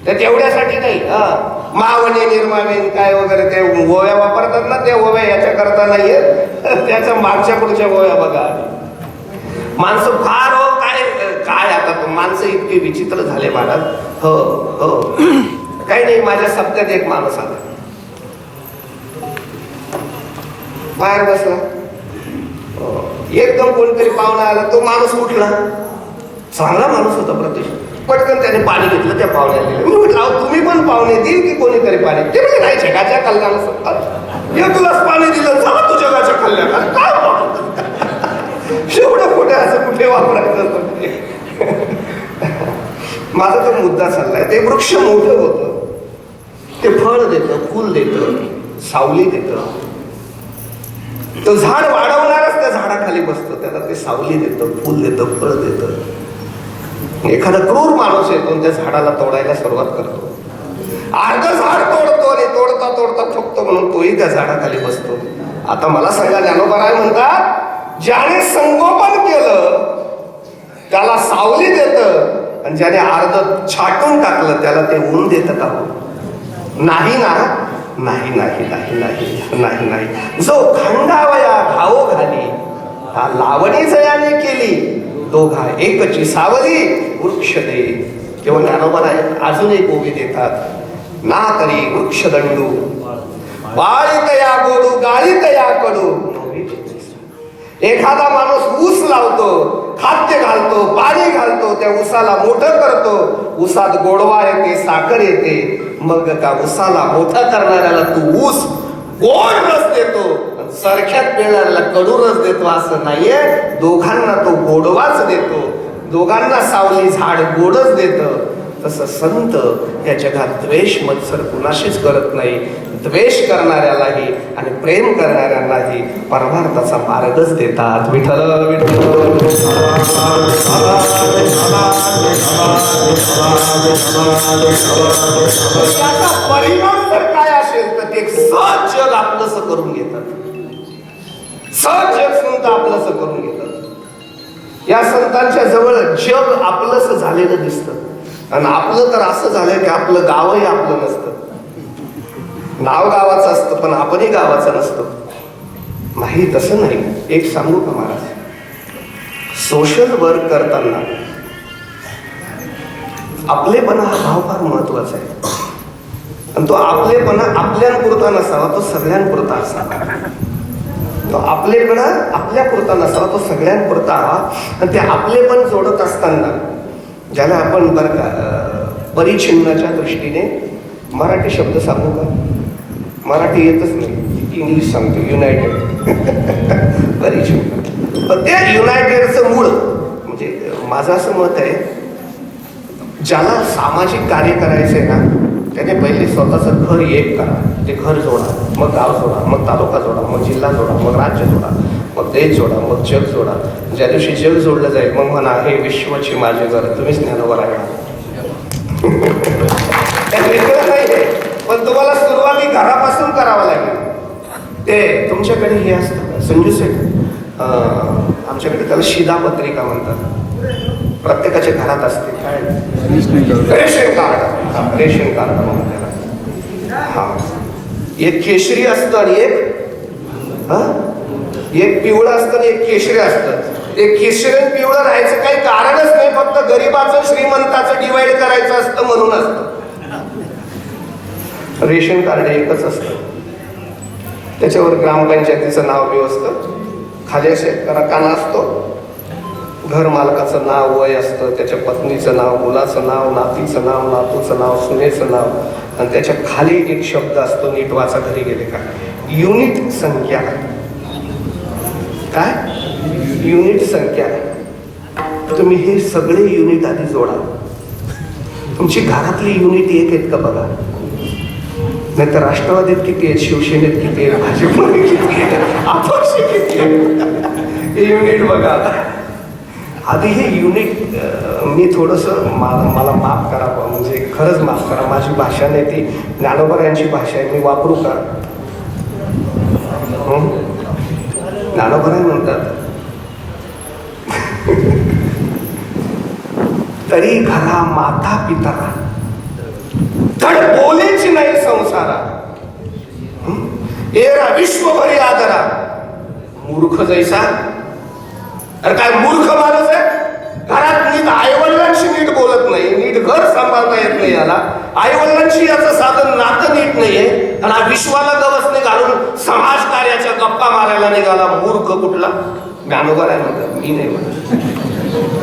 ते तेवढ्यासाठी नाही. मावणे निर्मावीन काय वगैरे ते ओव्या वापरतात ना, ते ओव्या याच्या करता नाहीये, त्याच्या मागच्या पुढच्या ओव्या बघा. माणसं फार हो काय काय आता माणसं इतकी विचित्र झाले महाराज. हो हो, काही नाही. माझ्या सप्त्यात एक माणूस आला, बाहेर बसला. एकदम कोणतरी पाहुणा आला. तो माणूस उठला, चांगला माणूस होता प्रतिष्ठा. पटकन त्याने पाणी घेतलं, त्या पाहुण्याला दिलं. मी म्हटलं तुम्ही पण पाहुणे देईल की कोणीतरी पाणी? ते म्हणजे नाही, जगाच्या कल्याणाला सत्तात हे तुलाच पाणी दिलं, जा तू जगाच्या कल्याणाला. काय शेवढं कुठे असं कुठे वापरायचं? माझा तो मुद्दा चाललाय. ते वृक्ष मोठं होतं, ते फळ देतं, फुल देतं, सावली देतं. तो झाड वाढवणारच त्या झाडाखाली बसतं, त्याला ते सावली देतं, फुल देतं, फळ देतं. एखादा क्रूर माणूस येतो त्या झाडाला तोडायला सुरुवात करतो. अर्ध झाड तोडतो आणि तोडता तोडता थुकतो म्हणून तोही त्या झाडाखाली बसतो. आता मला सांगा, ज्ञानोबराय म्हणतात, ज्याने संगोपन केलं त्याला सावली देतं आणि ज्याने अर्ध छाटून टाकलं त्याला ते ऊन देतं का? नाही ना. नाही नाही नाही नाही नाही नाही. जो खंडावया घावो घाली हा लावणी जयाने केली, दोघा एकची सावली वृक्ष दे. किंवा ज्ञानोबराय अजून एक ओवी देतात, ना तरी वृक्षदंडू बाळीतया गोडू गाळीतया कडू. एखादा माणूस ऊस लावतो, खाद्य घालतो, पाणी घालतो, त्या ऊसाला मोठं करतो. ऊसात गोडवा येते, साखर येते. मग का ऊसाला मोठा करणाऱ्याला तू ऊस गोड रस देतो, सारख्यात मिळणाऱ्याला कडू रस देतो असं नाहीये. दोघांना तो गोडवाच देतो, दोघांना सावली झाड गोडच देतं. तसं संत या जगात द्वेष मत्सर कुणाशीच करत नाही. द्वेष करणाऱ्यालाही आणि प्रेम करणाऱ्यांनाही परमार्थाचा मार्गच देतात. विठ्ठल याचा परिणाम जर काय असेल तर ते सहज जग आपलंस करून घेतात. सहज जग संत आपलंस करून घेतात. या संतांच्या जवळ जग आपलंस झालेलं दिसतं आणि आपलं तर असं झालंय की आपलं गावही आपलं नसतं. नाव गावाचं असतं पण आपणही गावाचं नसतं. नाही, तसं नाही. एक सांगू का महाराज, सोशल वर्क करताना आपलेपणा हा भाव फार महत्वाचा आहे. आणि तो आपलेपणा आपल्यापुरता नसावा, तो सगळ्यांपुरता असावा. तो आपलेपणा आपल्यापुरता नसावा, तो सगळ्यांपुरता हवा. आणि ते आपलेपण जोडत असताना ज्याला आपण बरं का परिचिन्नाच्या दृष्टीने मराठी शब्द सांगू का? मराठी येतच नाही, इंग्लिश सांगतो. युनायटेड परिचिन्न. पण त्या युनायटेडचं मूळ म्हणजे माझं असं मत आहे, ज्याला सामाजिक कार्य करायचंय ना त्याने पहिले स्वतःचं घर एक करा. ते घर जोडा, मग गाव जोडा, मग तालुका जोडा, मग जिल्हा जोडा, मग राज्य जोडा, मग देश जोडा, मग जग जोडा. ज्या दिवशी जग जोडलं जाईल मग म्हणा हे विश्वाची माझे घर, तुम्हीच ज्ञानोबा आहे. वेगळं नाही आहे, पण तुम्हाला सुरुवाती घरापासून करावं लागेल. ते तुमच्याकडे हे असतं संजू सेठ, आमच्याकडे त्याला शिधापत्रिका म्हणतात. प्रत्येकाच्या घरात असते. काय? Ration card. हा, रेशन कार्ड म्हणून त्याला. हा, एक केशरी असतं आणि एक पिवळं असतं आणि एक केशरी असतं. एक केशरी आणि पिवळं राहायचं काही कारणच नाही, फक्त गरीबाचं श्रीमंताचं डिवाइड करायचं असतं म्हणून असतं. रेशन कार्ड एकच असतं, त्याच्यावर ग्रामपंचायतीचं नाव बी असतं, खाली शेतकऱ्याला असतो, घर मालकाचं नाव, वय असतं, त्याच्या पत्नीचं नाव, मुलाचं नाव, नातीचं नाव, नातूचं नाव, सुनेचं नाव, आणि त्याच्या खाली एक शब्द असतो, नीट वाचा घरी गेले का, युनिट संख्या. काय? युनिट संख्या. तुम्ही हे सगळे युनिट आधी जोडा. तुमची घरातली युनिट एक आहेत का बघा. नाही तर राष्ट्रवादीत किती आहेत, शिवसेनेत किती आहेत, भाजपमध्ये किती आहेत, अपक्ष किती आहेत, हे युनिट बघा. आधी हे युनिट मी थोडंसं मला माफ करा, म्हणजे खरंच माफ करा, माझी भाषा नाही ती ज्ञानोबा यांची भाषा आहे, मी वापरू का? ज्ञानोबा म्हणतात तरी घरा माता पिता धड बोलेच नाही संसारा, एरा विश्वभरी आदरा, मूर्ख जैसा. अरे काय मूर्ख माणूस आहे, घरात नीट आईवडिलांशी नीट बोलत नाही, नीट घर सांभाळता येत नाही याला, आईवडिलांशी याचं साधन नातं नीट नाहीये, आणि हा विश्वाला गवसने घालून समाज कार्याच्या गप्पा मारायला निघाला. मूर्ख कुठला? ज्ञानोबा आहे म्हणतात, मी नाही म्हणत.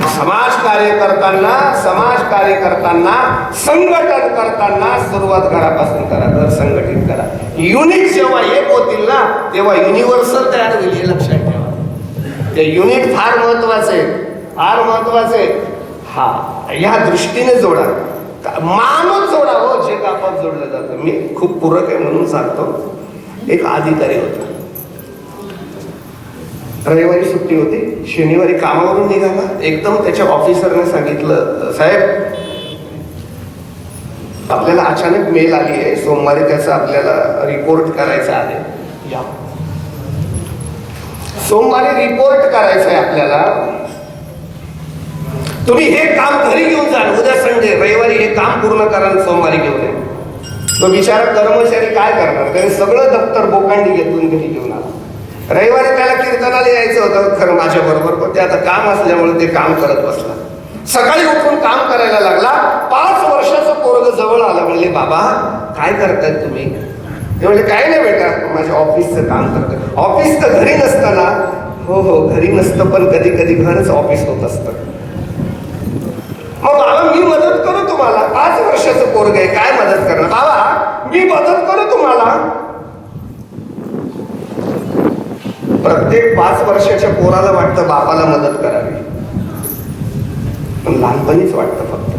समाज कार्य करताना संघटन करताना सुरुवात घरापासून करा, घर संघटित करा. युनिट जेव्हा एक होतील ना तेव्हा युनिव्हर्सल तयार होईल, हे लक्षात ठेवा. ते युनिट फार महत्वाचे आहे, फार महत्वाचे. हा, या दृष्टीने जोडा, माणूस जोडा. हो, जे कापात जोडलं जातं. मी खूप पूरक आहे म्हणून सांगतो. एक अधिकारी होता, रविवारी सुट्टी होती, शनिवारी कामावरून निघाला. एकदम त्याच्या ऑफिसरने सांगितलं, साहेब आपल्याला अचानक मेल आली आहे, सोमवारी त्याचा आपल्याला रिपोर्ट करायचा आहे. या सोमवारी रिपोर्ट करायचा आहे आपल्याला, तुम्ही हे काम घरी घेऊन जा. उद्या संडे, रविवारी हे काम पूर्ण करा, सोमवारी घेऊन या. तो बिचारा कर्मचारी काय करणार, त्याने सगळं दप्तर बोकांडी घेतून घरी घेऊन आला. रविवारी त्याला कीर्तनाला यायचं होतं खरं माझ्या बरोबर, पण ते आता काम असल्यामुळे ते काम करत बसला. सकाळी उठून काम करायला लागला. 5 वर्षाचं पोरग जवळ आलं. म्हणले, बाबा काय करताय तुम्ही? ते म्हणले, काय नाही बेटा, माझ्या ऑफिसचं काम करतोय. ऑफिस तर घरी नसतं ना? हो हो, घरी नसतं, पण कधी कधी घरच ऑफिस होत असतं. मग बाबा मी मदत करू तुम्हाला, 5 वर्षाचं पोरग आहे, काय मदत करणार? बाबा मी मदत करू तुम्हाला. प्रत्येक 5 वर्षाच्या पोराला वाटतं बापाला मदत करावी, पण लहानपणीच वाटतं फक्त.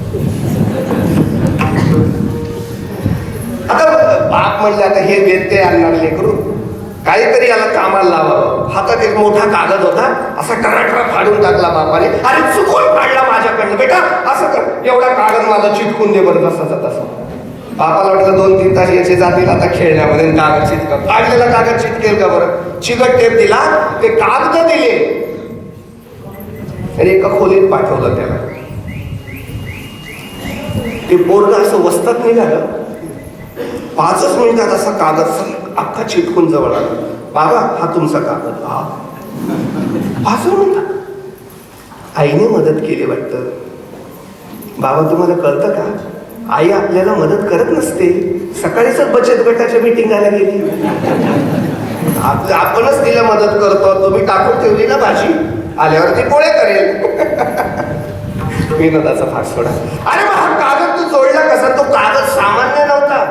आता बाप म्हणले, आता हे व्यत्यय आणणार लेकरू, काहीतरी याला कामाला लावावं. हातात एक मोठा कागद होता, असा टराटरा फाडून टाकला बापाने. अरे चुकून फाडला माझ्याकडनं, बेटा असं कर, एवढा कागद मला चिटकून दे बरं, तसाचा तसा. बापाला वाटलं 2-3 तास याचे जातील आता खेळण्यामध्ये, कागद चिटक, फाडलेला कागद चिटकेल का बरं? चिकट टेप दिला, ते कागद दिले आणि एका खोलीत पाठवलं त्याला. ते पोरगं असं वस्तात निघालं. 5च मिनिटात असा कागद अख्खा चिटकून जवळ आला. बाबा हा तुमचा कागद. हा वाचून म्हणता. आईने मदत केली वाटतं. बाबा तुम्हाला कळतं का, आई आपल्याला मदत करत नसते. सकाळीच बचत गटाच्या मीटिंगाला गेली. आपणच तिला मदत करतो. तुम्ही टाकून ठेवली ना भाजी, आल्यावर ती पोळे करेल. विनोदाचा भाग सोडा. अरे मग हा कागद तू जोडला कसा? तो कागद सामान्य नव्हता.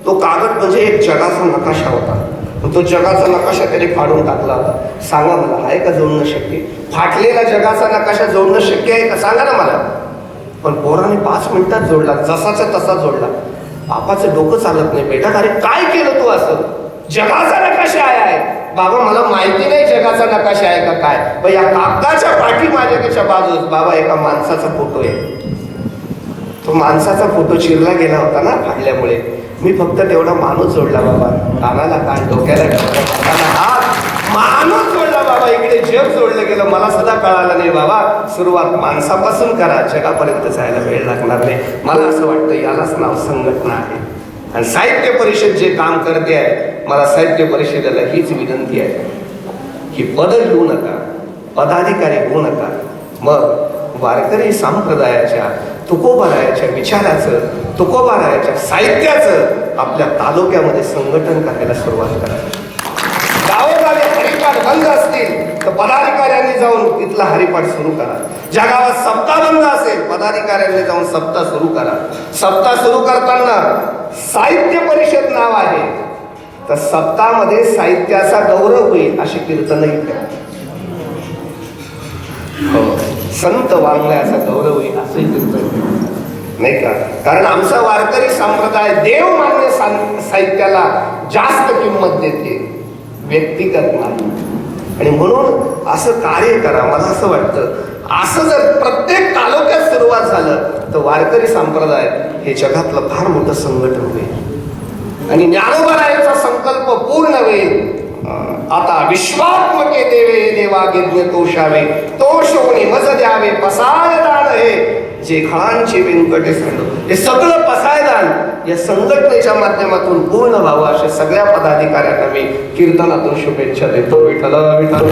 तो कागद म्हणजे एक जगाचा नकाशा होता. तो जगाचा नकाशा त्याने फाडून टाकला होता. सांगा मला, आहे का जोडणं शक्य? फाटलेला जगाचा नकाशा जोडणं शक्य आहे का? सांगा ना मला. पण पोराने 5 मिनिटात जोडला, जसाचा तसा जोडला. बापाचं डोकं चालत नाही. बेटा अरे काय केलं तू असं? जगाचा नकाशा आहे. बाबा मला माहिती नाही जगाचा नकाशा आहे का काय, पण या कागदाच्या पाठी माझ्याच्या बाजूस बाबा एका माणसाचा फोटो आहे. तो माणसाचा फोटो चिरला गेला होता ना फाडल्यामुळे. मी फक्त तेवढा माणूस जोडला बाबा. कानाला कान, डोक्याला हात, माणूस जोडला बाबा. इकडे जग जोडलं गेलं. मला सुद्धा कळालं नाही बाबा. सुरुवात माणसापासून करा, जगापर्यंत जायला वेळ लागणार नाही. मला असं वाटतं यालाच नाव संघटना आहे. आणि साहित्य परिषद जे काम करते आहे, मला साहित्य परिषदेला हीच विनंती आहे की पद घेऊ नका, पदाधिकारी होऊ नका. मग वारकरी संप्रदायाच्या, तुकोबारायाच्या विचाराचं, तुकोबारायाच्या साहित्याचं आपल्या तालुक्यामध्ये संघटन करायला सुरुवात करा. गावोगावी हरिपाठ बंद असतील तर पदाधिकाऱ्यांनी जाऊन तिथला हरिपाठ सुरू करा. ज्या गावात सप्ताह बंद असेल, पदाधिकाऱ्यांनी जाऊन सप्ताह सुरू करा. सप्ताह सुरू करताना साहित्य परिषद नाव आहे, तर सप्ताहामध्ये साहित्याचा गौरव होईल अशी कीर्तनही करा. हो, संत वाङ्मयाचा गौरव होईल असंही कीर्तन नाही का? कारण आमचा वारकरी संप्रदाय देवमान्य साहित्याला जास्त किंमत देते, व्यक्तिगत नाही. आणि म्हणून असं कार्य करा. मला असं वाटतं असं जर प्रत्येक तालुक्यात सुरुवात झालं तर वारकरी संप्रदाय हे जगातलं फार मोठं संघटन होईल आणि ज्ञानोबारायांचा संकल्प पूर्ण होईल. आता विश्वात्मके देवे देवा गिज्ञ तोषावे, तोषोनी मज द्यावे पसायदान हे जे खळांचे व्यंकटेश. हे सगळं पसायदान या संघटनेच्या माध्यमातून पूर्ण व्हावं अशा सगळ्या पदाधिकाऱ्यांना मी कीर्तनातून शुभेच्छा देतो. विठ्ठल विठ्ठल.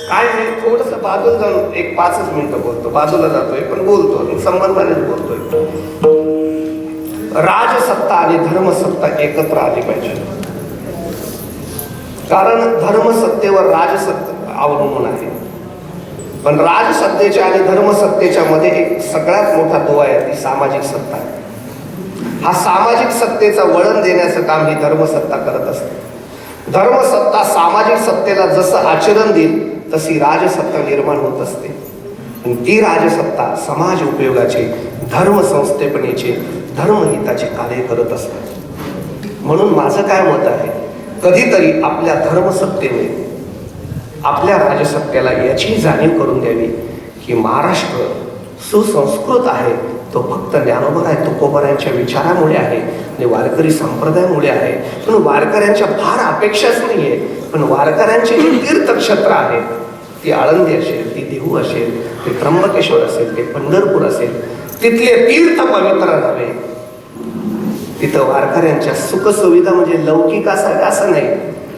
काय नाही, थोडस बाजूला जाऊन एक 5 मिनिटं बोलतो. बाजूला जातोय पण बोलतो, संबंधानेच बोलतोय. राजसत्ता आणि धर्मसत्ता एकत्र आली पाहिजे. कारण धर्मसत्तेवर राजसत्ता अवलंबून आहे. पण राजसत्तेच्या आणि धर्मसत्तेच्या मध्ये एक सगळ्यात मोठा दुवा आहे, ती सामाजिक सत्ता आहे. हा सामाजिक सत्तेचा वळण देण्याचं काम ही धर्मसत्ता करत असते. धर्मसत्ता सामाजिक सत्तेला जसं आचरण देईल तशी राजसत्ता निर्माण होत असते. आणि ती राजसत्ता समाज उपयोगाचे, धर्म संस्थेपनेचे, धर्महिताचे कार्य करत असते. म्हणून माझं काय मत आहे, कधीतरी आपल्या धर्मसत्तेने आपल्या राजसत्तेला याची जाणीव करून द्यावी की महाराष्ट्र सुसंस्कृत आहे. तो फक्त ज्ञानोबा आहे, तुकोबारायांच्या विचारामुळे आहे आणि वारकरी संप्रदायामुळे आहे. पण वारकऱ्यांच्या फार अपेक्षाच नाही आहे. पण वारकऱ्यांचे जे तीर्थक्षेत्र आहेत, ती आळंदी असेल, ती देहू असेल, ते त्र्यंबकेश्वर असेल, ते पंढरपूर असेल, तिथले तीर्थ पवित्र राहावे. तिथं वारकऱ्यांच्या सुखसुविधा म्हणजे लौकिकासारखं असं नाही,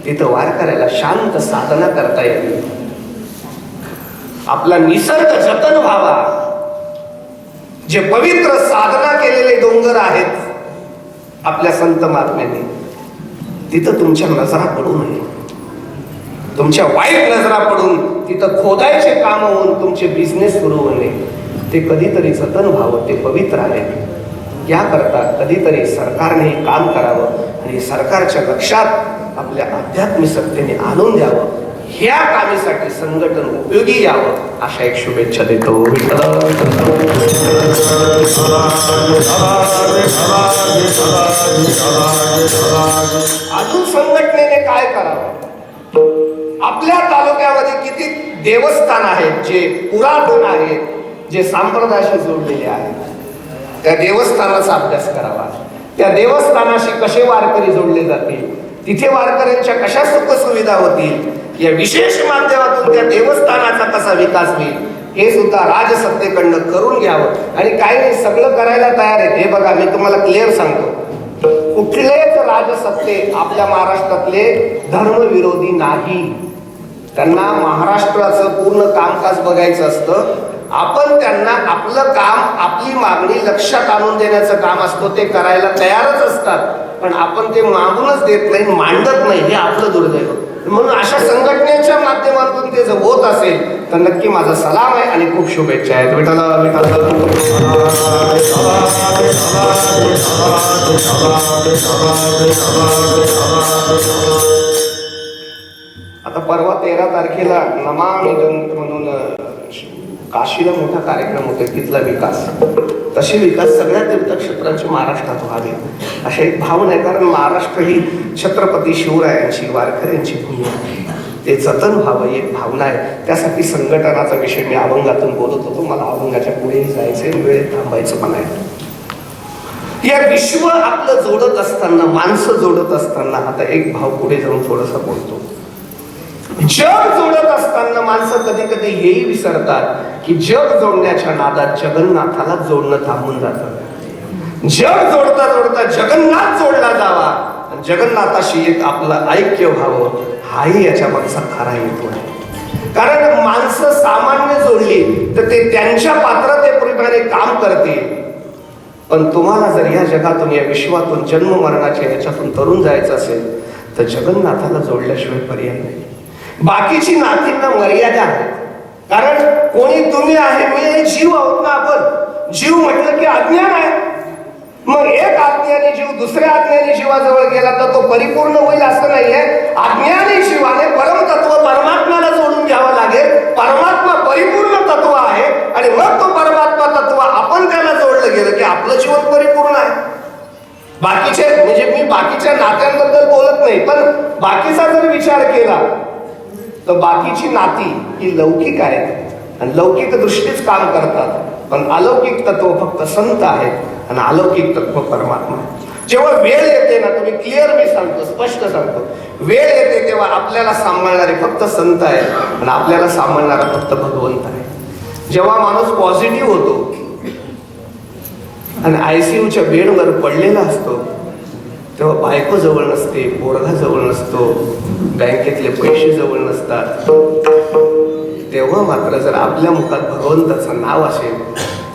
तिथं वारकऱ्याला शांत साधना करता यावी, आपला निसर्ग जतन व्हावा. जे पवित्र साधना केलेले डोंगर आहेत आपल्या संत महात्म्यांनी, तिथं तुमच्या नजरा पडू नये. तुमच्या वाईट नजरा पडून तिथं खोदायचे काम होऊन तुमचे बिझनेस सुरू होऊ नये. ते कधीतरी जतन व्हावं, ते पवित्र आहे. याकरता कधीतरी सरकारने काम करावं आणि सरकारच्या लक्षात आपल्या आध्यात्मिक सत्तेने आणून द्यावं. ह्या कामासाठी संघटन उपयोगी यावं अशा एक शुभेच्छा देतो. अजून संघटनेने काय करावं? आपल्या तालुक्यामध्ये किती देवस्थान आहेत जे पुरातन आहेत, जे संप्रदायाशी जोडलेले आहेत. त्या देवस्थानाचा अभ्यास करावा. त्या देवस्थानाशी कसे वारकरी जोडले जातील, तिथे वारकऱ्यांच्या कशा सुखसुविधा होतील, या विशेष माध्यमातून त्या देवस्थानाचा कसा विकास होईल हे सुद्धा राजसत्तेकडनं करून घ्यावं. आणि काही नाही, सगळं करायला तयार आहे. हे बघा, मी तुम्हाला क्लिअर सांगतो, कुठलेच राजसत्ते आपल्या महाराष्ट्रातले धर्मविरोधी नाही. त्यांना महाराष्ट्राचं पूर्ण कामकाज बघायचं असतं. आपण त्यांना आपलं काम, आपली मागणी लक्षात आणून देण्याचं काम असतो, ते करायला तयारच असतात. पण आपण ते मागूनच देत नाही, मांडत नाही, हे आपलं दुर्दैव. म्हणून अशा संघटनेच्या माध्यमातून ते जर होत असेल तर नक्की माझा सलाम आहे आणि खूप शुभेच्छा आहेत. आता परवा 13 तारखेला नमामि गंगे म्हणून काशीला मोठा कार्यक्रम होतो, तिथला विकास. तसे विकास सगळ्या तीर्थक्षेत्रांचे महाराष्ट्रात व्हावे अशा एक भावना आहे. कारण महाराष्ट्र ही छत्रपती शिवरायांची, वारकऱ्यांची भूमी आहे. ते जतन व्हावं एक भावना आहे. त्यासाठी संघटनाचा विषय मी अभंगातून बोलत होतो. मला अभंगाच्या पुढेही जायचंय, वेळेत थांबायचं पण आहे. या विश्व आपलं जोडत असताना, माणसं जोडत असताना, आता एक भाव पुढे जाऊन थोडंसं बोलतो. जग जोडत असताना माणसं कधी कधी हेही विसरतात की जग जोडण्याच्या नादात जगन्नाथाला जोडणं थांबून जातं. जग जोडता जोडता जगन्नाथ जोडला जावा आणि जगन्नाथाशी एक आपलं ऐक्य व्हावं, हाही याच्या मागचा खरा हेतू आहे. कारण माणसं सामान्य जोडली तर ते त्यांच्या पात्रतेप्रमाणे काम करतील. पण तुम्हाला जर या जगातून, या विश्वातून, जन्म मरणाच्या याच्यातून तरुण जायचं असेल तर जगन्नाथाला जोडल्याशिवाय पर्याय नाही. बाकीची नातींना मर्यादा आहे. कारण कोणी तुम्ही आहे, मी आहे, जीव आहोत ना आपण. जीव म्हटलं की अज्ञान आहे. मग एक अज्ञानी जीव दुसऱ्या अज्ञानी जीवाजवळ गेला तर तो परिपूर्ण होईल असं नाहीये. अज्ञानी जीवाने परमतत्व परमात्म्याला जोडून घ्यावं लागेल. परमात्मा परिपूर्ण तत्व आहे आणि मग तो परमात्मा तत्व आपण त्याला जोडलं गेलं की आपलं जीवन परिपूर्ण आहे. बाकीचे, म्हणजे मी बाकीच्या नात्यांबद्दल बोलत नाही, पण बाकीचा जर विचार केला तर बाकीची नाती ही लौकिक आहेत आणि लौकिक दृष्टीच काम करतात. पण अलौकिक तत्व फक्त संत आहेत आणि अलौकिक तत्व परमात्मा. जेव्हा वेळ येते ना, तुम्ही क्लिअर, मी सांगतो, स्पष्ट सांगतो, वेळ येते तेव्हा आपल्याला सांभाळणारे फक्त संत आहेत आणि आपल्याला सांभाळणारा फक्त भगवंत आहे. जेव्हा माणूस पॉझिटिव्ह होतो आणि ICUच्या बेडवर पडलेला असतो तेव्हा बायको जवळ नसते, पोरगा जवळ नसतो, बँकेतले पैसे जवळ नसतात. तेव्हा मात्र जर आपल्या मुखात भगवंताचं नाव असेल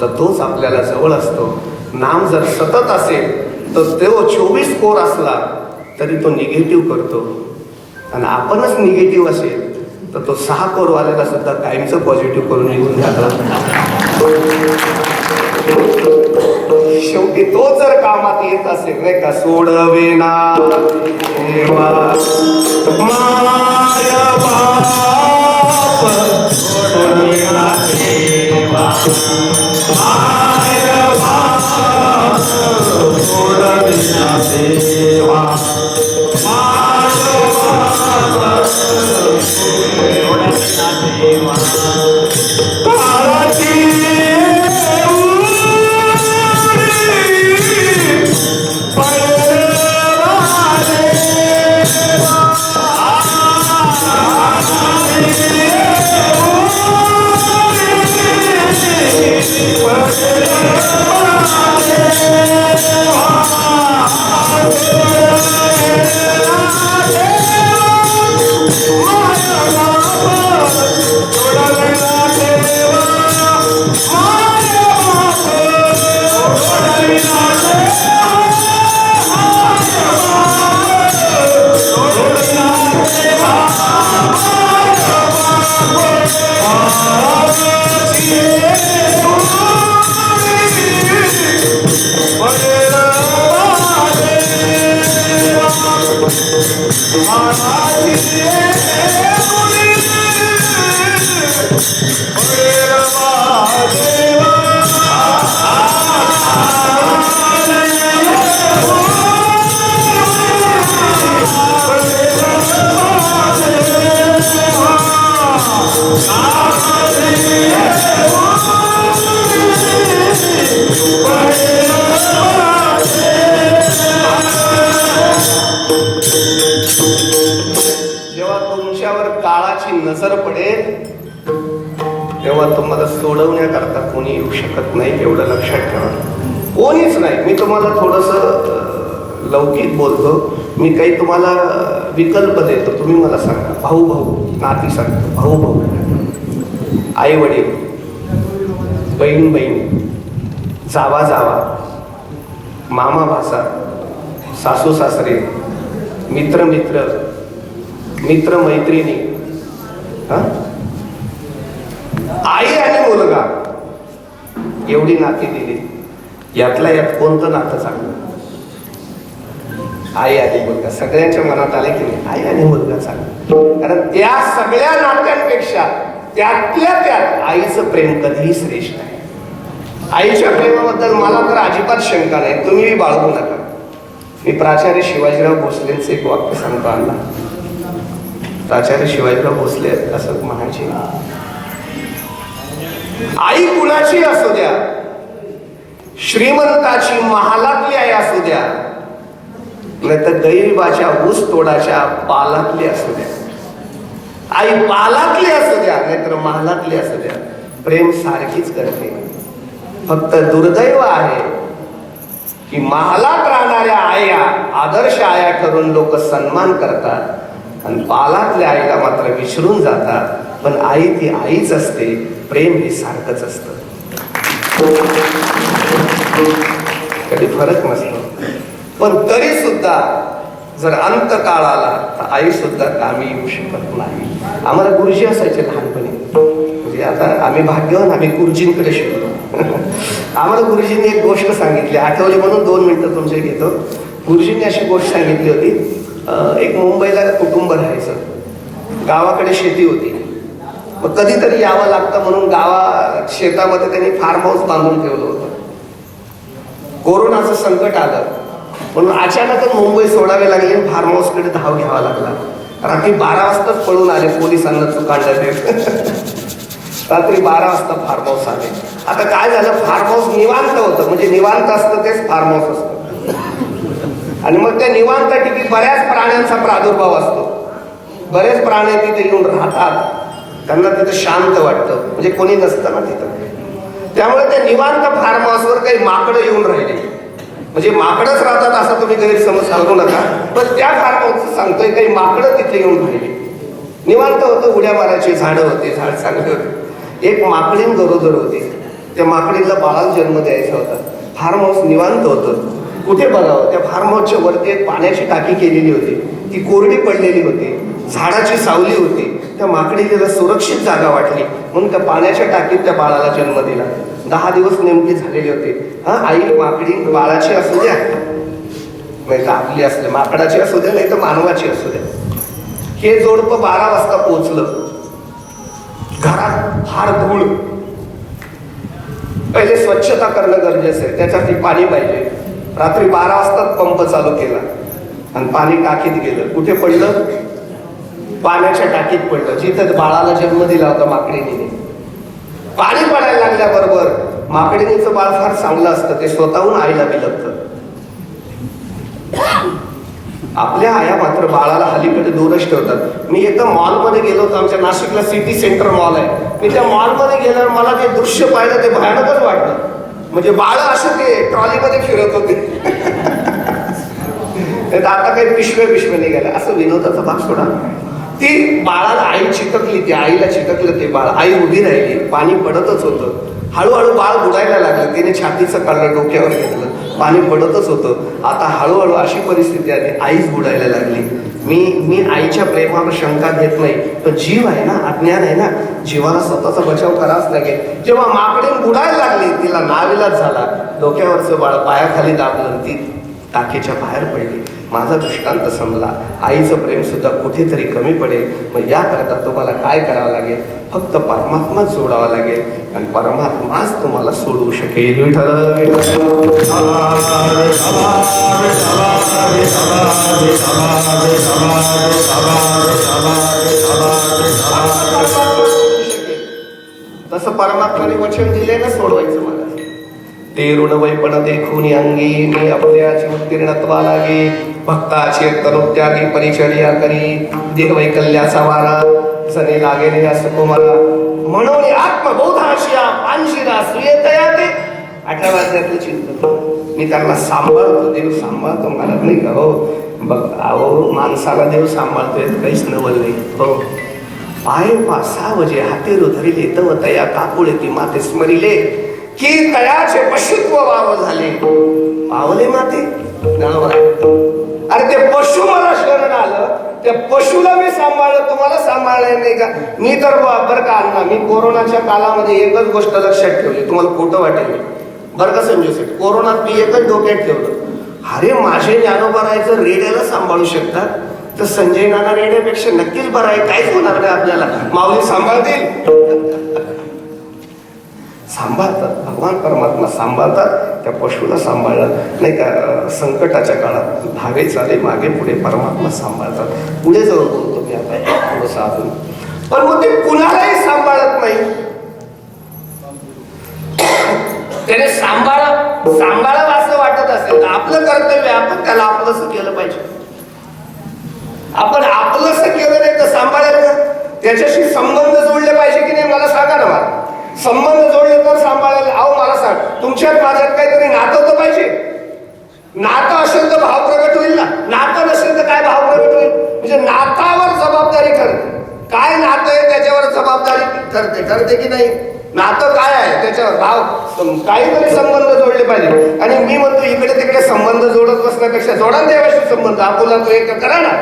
तर तोच आपल्याला जवळ असतो. नाम जर सतत असेल तर तो 24 कोर असला तरी तो निगेटिव्ह करतो आणि आपणच निगेटिव्ह असेल तर तो 6 कोरवाल्याला सुद्धा कायमचं पॉझिटिव्ह करून निघून जातो. शेवटी तो जर कामात येत असेल, नाही का, सोडवेना देवा माया बाप, सोडवेना देवा माया बाप, सोडवेना देवा माया बाप, सोडवेना देवा. जेव्हा तुमच्यावर काळा तेव्हा तुम्हाला सोडवण्याकरता कोणी येऊ शकत नाही, एवढं लक्षात ठेवा. कोणीच नाही. मी तुम्हाला थोडंसं लौकिक बोलतो, मी काही तुम्हाला विकल्प देतो, तुम्ही मला सांगा. भाऊ भाऊ, नाती सांगतो, भाऊ भाऊ, आई वडील, बहीण बहीण, जावा जावा, मामा भासा, सासू सासरे, मित्र मित्र, मित्र मैत्रिणी, आई आणि मुलगा, एवढी नाती दिली. यातल्या यात कोणतं नातं चांगलं? आई आणि मुलगा. सगळ्यांच्या मनात आले की नाही, आई आणि मुलगा चांगला. कारण त्या सगळ्या नात्यांपेक्षा त्यातल्या त्यात आईचं प्रेम कधीही श्रेष्ठ आहे. आईच्या प्रेमाबद्दल मला तर अजिबात शंका नाही, तुम्ही बाळगू नका. मी प्राचार्य शिवाजीराव भोसलेंचं एक वाक्य सांगतो. अण्णा प्राचार्य शिवाजीराव भोसले असं म्हणायचे, आई कुणाची असू द्या, श्रीमंताची महालातली आई असू द्या, नाहीतर गैरबाच्या ऊस तोडाच्या पालातली असू द्या. आई पालातली असू द्या नाहीतर महालातली असू द्या, प्रेम सारखीच करते. फक्त दुर्दैव आहे की महालात राहणाऱ्या आया आदर्श आया ठरून लोक सन्मान करतात आणि पालातल्या आईला मात्र विसरून जातात. पण आई ती आईच असते, प्रेम हे सारखंच असतं, कधी फरक नसतो. पण तरी सुद्धा जर अंतकाळ आला तर आई सुद्धा कामी येऊ शकत नाही. आम्हाला गुरुजी असायचे लहानपणी, म्हणजे आता आम्ही भाग्यवान, आम्ही गुरुजींकडे शिकलो. आम्हाला गुरुजींनी एक गोष्ट सांगितली, आठवली म्हणून 2 मिनिटं तुमचे घेतो. गुरुजींनी अशी गोष्ट सांगितली होती, एक मुंबईला कुटुंब राहायचं, गावाकडे शेती होती. मग कधीतरी यावं लागतं म्हणून शेतामध्ये त्यांनी फार्म हाऊस बांधून ठेवलं होतं. कोरोनाचं संकट आलं म्हणून अचानकच मुंबई सोडावी लागली, फार्म हाऊसकडे धाव घ्यावा लागला. रात्री 12 वाजताच पळून आले, पोलिसांना चुकांडत. रात्री 12 वाजता फार्म हाऊस आले. आता काय झालं, फार्म हाऊस निवांत होतं, म्हणजे निवांत असतं तेच फार्म हाऊस असतं. आणि मग त्या निवांत ठिकाणी बऱ्याच प्राण्यांचा प्रादुर्भाव असतो. बरेच प्राणी तिथे येऊन राहतात, त्यांना तिथं शांत वाटतं, म्हणजे कोणी नसतं ना तिथं. त्यामुळे त्या निवांत फार्म हाऊसवर काही माकडं येऊन राहिले, म्हणजे माकडच राहतात असं तुम्ही गैरसमज सांगू नका. पण त्या फार्म हाऊसचं सांगतोय, काही माकडं तिथे येऊन राहिले. निवांत होतं, उड्या मारायची झाडं होते, झाड चांगले होते. एक माकडीन गरोदर होती, त्या माकडीला बाळाला जन्म द्यायचा होता. फार्म हाऊस निवांत होतं. कुठे बघावं, त्या फार्म हाऊसच्या वरती एक पाण्याची टाकी केलेली होती, ती कोरडी पडलेली होती, झाडाची सावली होती. त्या माकडीला सुरक्षित जागा वाटली म्हणून त्या पाण्याच्या टाकीत त्या बाळाला जन्म दिला. 10 दिवस नेमके झालेले होते. आई माकडी बाळाची असू द्या, नाही तर आपली असते, माकडाची असू द्या नाही तर मानवाची असू द्या. हे जोडपं 12 वाजता पोहोचलं. घरात फार धूळ, पहिले स्वच्छता करणं गरजेचं आहे, त्यासाठी पाणी पाहिजे. रात्री 12 वाजता पंप चालू केला आणि पाणी टाकीत गेलं. कुठे पडलं? पाण्याच्या टाकीत पडलं, जिथं बाळाला जन्म दिला होता माकडीने. पाणी पडायला लागल्याबरोबर माकडीचं बाळ फार चांगलं असतं, ते स्वतःहून आईला बिलगतं. आपल्या आया मात्र बाळाला हल्लीकडे दूरच ठेवतात. मी एकदा मॉलमध्ये गेलो होतो, आमच्या नाशिकला सिटी सेंटर मॉल आहे. मी त्या मॉलमध्ये गेल्यावर मला ते दृश्य पाहिलं, ते भयानकच वाटलं. म्हणजे बाळ असं ते ट्रॉलीमध्ये फिरत होते. आता काही पिशवे निघाले, असं विनोदाचा भाग सोडा. ती बाळाला आई चिटकली, ती आईला चिटकलं ते बाळ. आई उभी राहिली, पाणी पडतच होतं. हळूहळू बाळ बुडायला लागलं, तिने छातीचं काढलं, डोक्यावर घेतलं, पाणी पडतच होतं. आता हळूहळू अशी परिस्थिती आली, आईच बुडायला लागली. मी आईच्या प्रेमावर शंका घेत नाही, पण जीव आहे ना, अज्ञान आहे ना, जीवाला स्वतःचा बचाव करावाच लागेल. जेव्हा माकडीन बुडायला लागली, तिला नाविलाज झाला, डोक्यावरचं बाळ पायाखाली दाबलं, ती टाकीच्या बाहेर पडली. माझा दृष्टांत संपला. आईचं प्रेम सुद्धा कुठेतरी कमी पडेल. मग याकरता तुम्हाला काय करावं लागेल? फक्त परमात्माच सोडावा लागेल आणि परमात्माच तुम्हाला सोडवू शकेल. तसं परमात्माने वचन दिले ना सोडवायचं मला. ते ऋणवैपण देखून अंगी मी आपल्याची उत्तीर्णत्वा लागे. भक्ताचे तनुत्यागी परिचर्या करी. देह वैकल्याचा वारा सने लागे असं मला. म्हणून आत्मबोधाशिया पानशिरा सुयेतया ते 18 वाजल्यातलं चिंतन. मी त्यांना सांभाळतो, देव सांभाळतो मला नाही का. हो बघ अहो माणसाला देव सांभाळतोय काहीच नवल नाही. हो पाय पासा वजे हातेरो धरिले तव तया काकुळे ती माते स्मरिले की तयाचे पशुत्व वाव झाले पावले माते. अरे ते पशु मला शरण आलं, त्या पशुला मी सांभाळलं, तुम्हाला सांभाळलं नाही का. मी तर बरं का अण्णा, मी कोरोनाच्या काळामध्ये एकच गोष्ट लक्षात ठेवली, तुम्हाला खोटं वाटेल बरं का संजय सेठ. कोरोनात मी एकच डोक्यात ठेवलं, अरे माझे ज्ञानोबरायचं रेड्याला सांभाळू शकतात तर संजय नाना रेड्यापेक्षा नक्कीच बरं आहे. काहीच होणार नाही आपल्याला, माऊली सांभाळतील. सांभाळतात भगवान परमात्मा सांभाळतात. त्या पशुला सांभाळलं नाही का. संकटाच्या काळात धागे चाले मागे पुढे परमात्मा सांभाळतात. पुढे जाऊन बोलतो मी आता थोडंसं अजून. पण मग ते कुणालाही सांभाळत नाही. त्याने सांभाळावं असं वाटत असेल तर आपलं कर्तव्य आपण त्याला आपलंसं केलं पाहिजे. आपण आपलंसं केलं नाही तर सांभाळेल का. त्याच्याशी संबंध जोडले पाहिजे की नाही मला सांगा ना. मला संबंध जोडले तर सांभाळायला. अहो मला सांग, तुमच्यात माझ्यात काहीतरी नातं तर पाहिजे. नातं असेल तर भाव प्रगट होईल ना. नातं नसेल तर काय भाव प्रगट होईल. म्हणजे नातावर जबाबदारी ठरते. काय नातं आहे त्याच्यावर जबाबदारी ठरते की नाही. नातं काय आहे त्याच्यावर भाव, काहीतरी संबंध जोडले पाहिजे. आणि मी म्हणतो इकडे तिकडे संबंध जोडत बसण्यापेक्षा जोडा देवाशी संबंध. आपुला तो एक करा ना.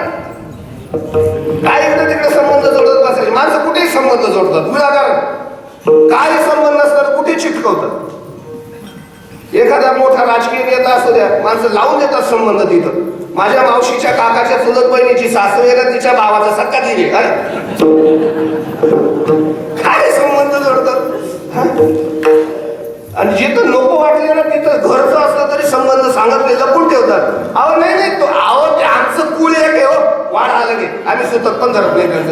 काय इकडे तिकडे संबंध जोडत बसायचे. माणसं कुठेही संबंध जोडतात. उदाहरण काय संबंध नसतात कुठे चिटकवतात. एखादा मोठा राजकीय नेता असू द्या, माणसं लावून देतात संबंध तिथं. माझ्या मावशीच्या काकाच्या चुलत बहिणीची सासू आहे ना, तिच्या भावाचा सक्का दिली. काय संबंध जोडतात. आणि जिथं नको वाटले ना तिथं घरचं असलं तरी संबंध सांगत नाही, लपून ठेवतात. अहो नाही तो अहो ते आमचं कुळ एक आहे हो, वाढ आलं की आम्ही सुतक पण धरत नाही त्यांचं.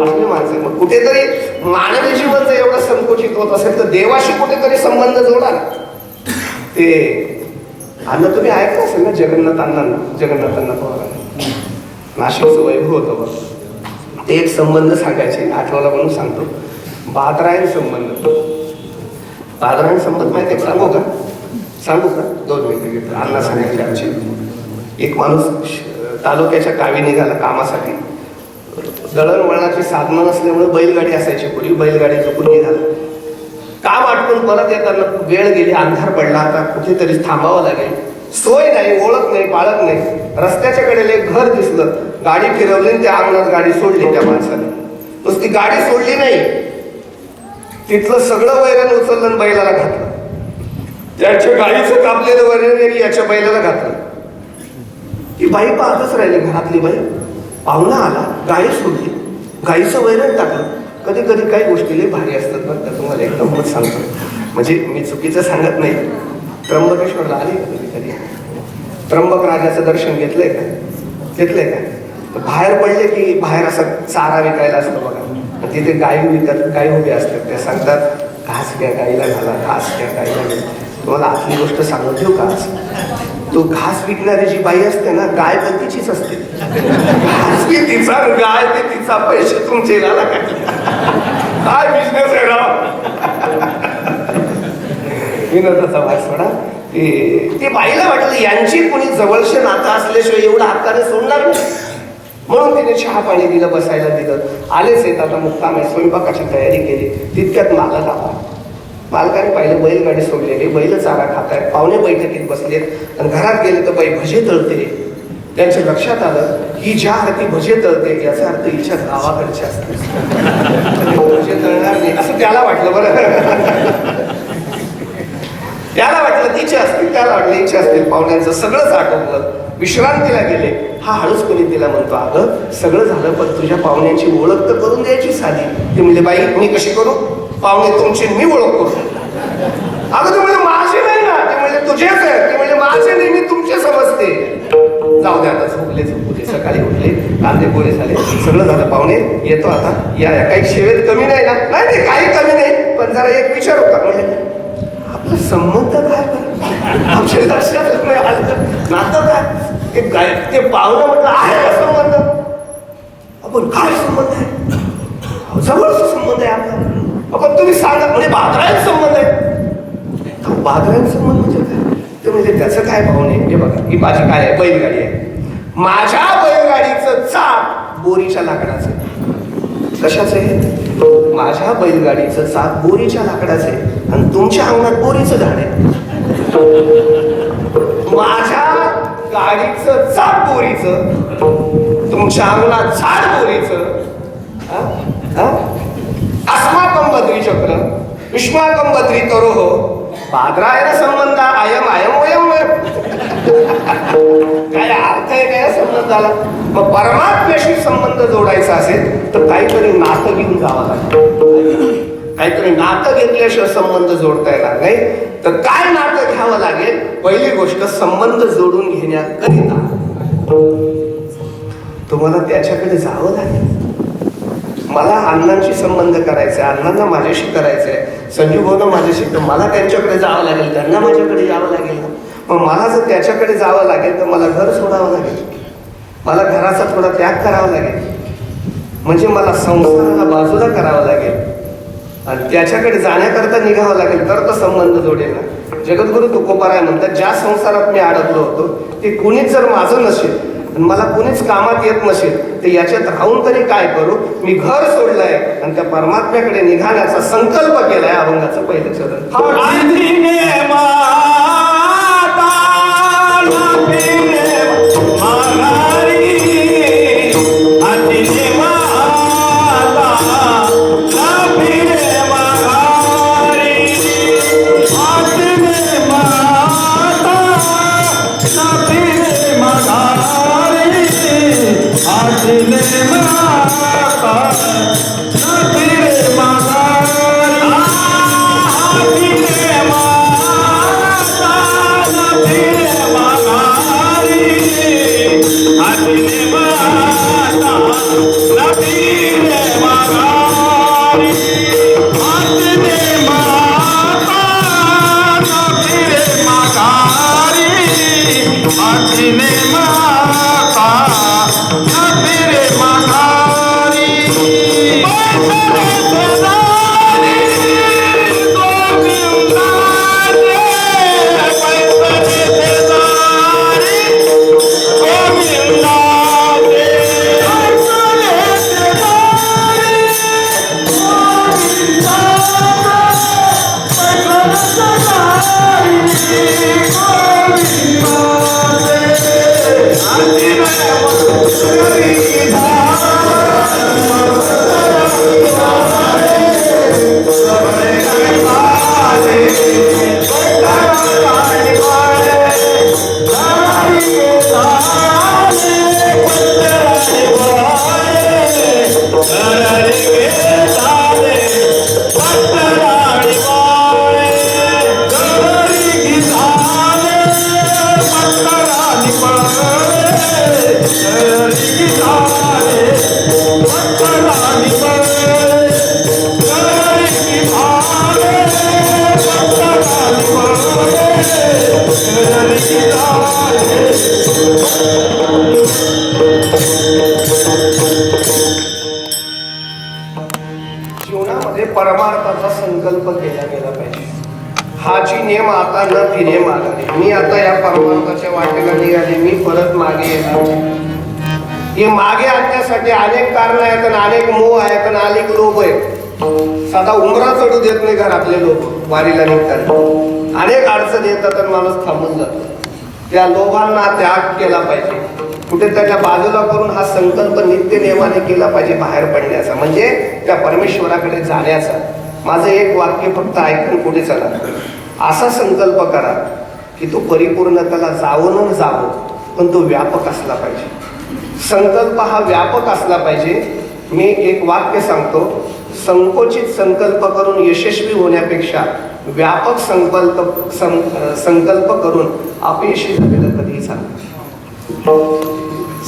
आपली माणसं मग कुठेतरी मानवी जीवनचं एवढं संकुचित होत असेल तर देवाशी कुठेतरी संबंध जोडा ना. ते अन्न तुम्ही ऐकलं असेल ना, जगन्नाथांना पवार नाशिकचं वैभव होतं बघ. ते एक संबंध सांगायचे, आठवला म्हणून सांगतो. बादरायण संबंध माहिती सांगू का 2 मिनिटं अण्णा सांगायचे आमची. एक माणूस तालुक्याच्या गावी निघाला कामासाठी. दळणवळणाची साधनं नसल्यामुळे बैलगाडी असायची पूर्वी. बैलगाडी चुकून निघाला. काम आटपून परत येताना वेळ गेली, अंधार पडला. आता कुठेतरी थांबावं लागेल. सोय नाही, ओळख नाही, पाळत नाही. रस्त्याच्या कडेला एक घर दिसलं. गाडी फिरवली आणि त्या अंगणात गाडी सोडली त्या माणसाने. नुसती गाडी सोडली नाही, तिथलं सगळं वैरण उचललं आणि बैलाला घातलं. त्याच्या गाडीचं कापलेलं वैरण याच्या बैलाला घातलं. ती बाई पाहतच राहिली. घरातली बाई, पाहुणा आला, गाडी सोडली, गाईचं वैरण टाकलं. कधी कधी काही गोष्टी लई भारी असतात बरं का. तुम्हाला एकदम मत सांगतो, म्हणजे मी चुकीचं सांगत नाही. त्र्यंबकेश्वरला आली कधी त्र्यंबक राजाचं दर्शन घेतलंय का. बाहेर पडले की बाहेर असं चारा विकायला असतं बघा. तिथे गाई उभी असतात. त्या सांगतात घास घ्या गाईला घाला, घास घ्या गाईला घाला. तुम्हाला आतली गोष्ट सांगू देऊ का. तो घास विकणारी जी बाई असते ना, गाय पण तिचीच असते. घास बी तिचा, गाय बी तिचा, पैसे तुमचे घाला. काय बिझनेस आहे राव. विनोदाचा भाग सोडा. ते बाईला वाटलं यांची कोणी जवळचे नातं असल्याशिवाय एवढं हक्काने सोडणार नाही. म्हणून तिने चहा पाणी दिलं, बसायला दिलं. आलेच आहेत आता मुक्काम आहे, स्वयंपाकाची तयारी केली. तितक्यात मालक आला. मालकाने पाहिलं बैलगाडी सोडलेली, बैल चारा खात आहेत. पाहुणे बैठकीत बसलेत आणि घरात गेले तर बाई भजे तळते. त्यांच्या लक्षात आलं ही ज्या अर्थी भजे तळते याचा अर्थ हिच्या गावाकडचे असते. भजे तळणार नाही असं त्याला वाटलं. बरं त्याला वाटलं तिचे असतील, त्याला वाटलं इच्छा असतील. पाहुण्यांचं सगळंच आटोपलं, विश्रांतीला गेले. हा हळूच कोणी तिला म्हणतो, अगं सगळं झालं पण तुझ्या पाहुण्यांची ओळख तर करून द्यायची साधी. ते म्हणले बाई मी कशी करू. पाहुणे तुमची मी ओळख करू. अगं ते म्हणजे माझे नाही ना. ते म्हणजे तुझेच आहे. ते म्हणजे माझे नाही, मी तुमचे समजते. जाऊ दे आता, झोपले. सकाळी उठले, कांदे पोळे झाले, सगळं झालं. पाहुणे येतो आता, या काही शेवेत कमी नाही ना. नाही काही कमी नाही, पण जरा एक विचार होता. म्हणजे आपला संबंध काय आमच्या लक्षातच नाही आलं. नातं काय ते पाहुणं म्हटलं आहे का संबंध. आपण काय संबंध आहे. जवळचा संबंध आहे आपला. पण तुम्ही सांगा म्हणजे बादरायण संबंध आहे. बादरायण संबंध म्हणजे काय? ते म्हणजे त्याचं काय भाव नाही. हे बघा, ही माझी काय आहे, बैलगाडी आहे. माझ्या बैलगाडीचं चाक बोरीच्या लाकडाचं आहे. कशाचं आहे? माझ्या बैलगाडीचं चाक बोरीच्या लाकडाचं आहे आणि तुमच्या अंगणात बोरीचं झाड आहे. माझ्या गाडीचं चाक बोरीचं, तुमच्या अंगणात झाड बोरीचं. अस्माकं बद्री चक्र युष्माकं बद्री तरोह बादरायण संबंध अयम अयम वयम वयम. काय अर्थ आहे काय संबंधाला? मग परमात्म्याशी संबंध जोडायचा असेल तर काहीतरी नातं घेऊन जावं लागेल. काहीतरी नातं घेतल्याशिवाय संबंध जोडता येणार नाही. तर काय नातं घ्यावं लागेल? पहिली गोष्ट, संबंध जोडून घेण्याकरिता तुम्हाला त्याच्याकडे जावं लागेल. मला अण्णांशी संबंध करायचा आहे, अण्णांना माझ्याशी करायचं आहे, संजू भाऊना माझ्याशी, तर मला त्यांच्याकडे जावं लागेल, त्यांना माझ्याकडे यावं लागेल. मग मला जर त्याच्याकडे जावं लागेल तर मला घर सोडावं लागेल, मला घराचा थोडा त्याग करावा लागेल, म्हणजे मला संसाराला बाजूला करावं लागेल आणि त्याच्याकडे जाण्याकरता निघावं लागेल, तर तो संबंध जोडेल ना. जगद्गुरु तुकोबाराय म्हणतात, ज्या संसारात मी अडकलो होतो ते कुणीच जर माझं नसेल, मला कुणीच कामात येत नसेल, तर याच्यात राहून तरी काय करू? मी घर सोडलंय आणि त्या परमात्म्याकडे निघाण्याचा संकल्प केलाय. अभंगाचं पहिलं चरण. जीवनामध्ये परमार्थाचा संकल्प केला गेला पाहिजे. हाची नेम आता न फिरे माघारी. मी आता या परमार्थाच्या वाटेला निघाले, मी परत मागे येणार. हे मागे आणण्यासाठी अनेक कारण आहेत आणि अनेक मोह आहेत आणि अनेक लोभ आहेत. साधा उमरा चढू देत नाही घरातले लोक वारीला निघताना. अनेक अडचणी येतात आणि माणूस थांबून जातो. त्या लोभांना त्याग केला पाहिजे, कुठे त्याच्या बाजूला करून हा संकल्प नित्य नियमाने केला पाहिजे बाहेर पडण्याचा, म्हणजे त्या परमेश्वराकडे जाण्याचा. माझं एक वाक्य फक्त ऐकून पुढे चला. असा संकल्प करा की तो परिपूर्णतेला जावं न जावं, पण तो व्यापक असला पाहिजे. संकल्प हा व्यापक असला पाहिजे. मी एक वाक्य सांगतो, संकोचित संकल्प करून यशस्वी होण्यापेक्षा व्यापक संकल्प करून अपयशी झालेलं कधीही चांगलं.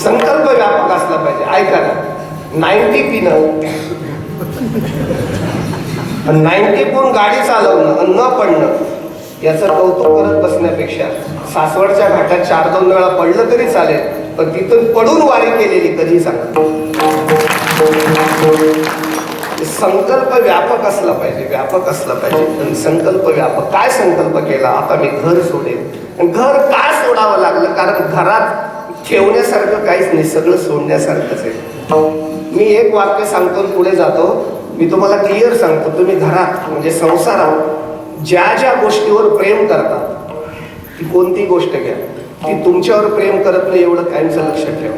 संकल्प व्यापक असला पाहिजे. ऐका ना, 90 पिणं 90 पिऊन गाडी चालवणं न पडणं याचं कौतुक करत बसण्यापेक्षा सासवडच्या घाटात 4-2 वेळा पडलं तरी चालेल, पण तिथून पडून वारी केलेली कधी सांगा. संकल्प व्यापक असला पाहिजे, व्यापक असला पाहिजे. आणि संकल्प व्यापक काय संकल्प केला, आता मी घर सोडेल. घर का सोडावं लागलं, कारण घरात ठेवण्यासारखं काहीच नाही, सगळं सोडण्यासारखंच आहे. मी एक वाक्य सांगतो पुढे जातो. मी तुम्हाला क्लिअर सांगतो, तुम्ही घरात म्हणजे संसारात ज्या ज्या गोष्टीवर प्रेम करता, ती कोणती गोष्ट घ्या, ती तुमच्यावर प्रेम करत नाही एवढं कायमचं लक्षात ठेवा.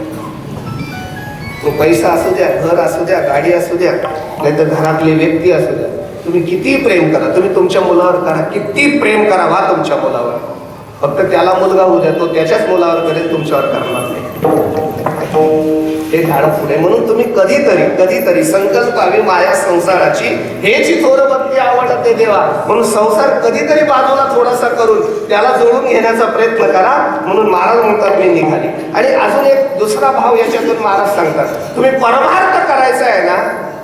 तो पैसा असू द्या, घर असू द्या, गाडी असू द्या, नाहीतर घरातली व्यक्ती असू द्या, तुम्ही किती प्रेम करा, तुम्ही तुमच्या मुलावर करा, किती प्रेम करा वा तुमच्या मुलावर, फक्त त्याला मुलगा होऊ द्या, तो त्याच्याच मुलावर करेल, तुमच्यावर करणार नाही. हे झाडं पुढे. म्हणून तुम्ही कधीतरी संकल्पावी माया संसाराची हेची थोर भक्ती आवडत ते देवा, म्हणून संसार कधीतरी बाजूला थोडासा करून त्याला जोडून घेण्याचा प्रयत्न करा. म्हणून महाराज म्हणतात मी निघाली. आणि अजून एक दुसरा भाव याच्यातून महाराज सांगतात, तुम्ही परमार्थ करायचा आहे ना,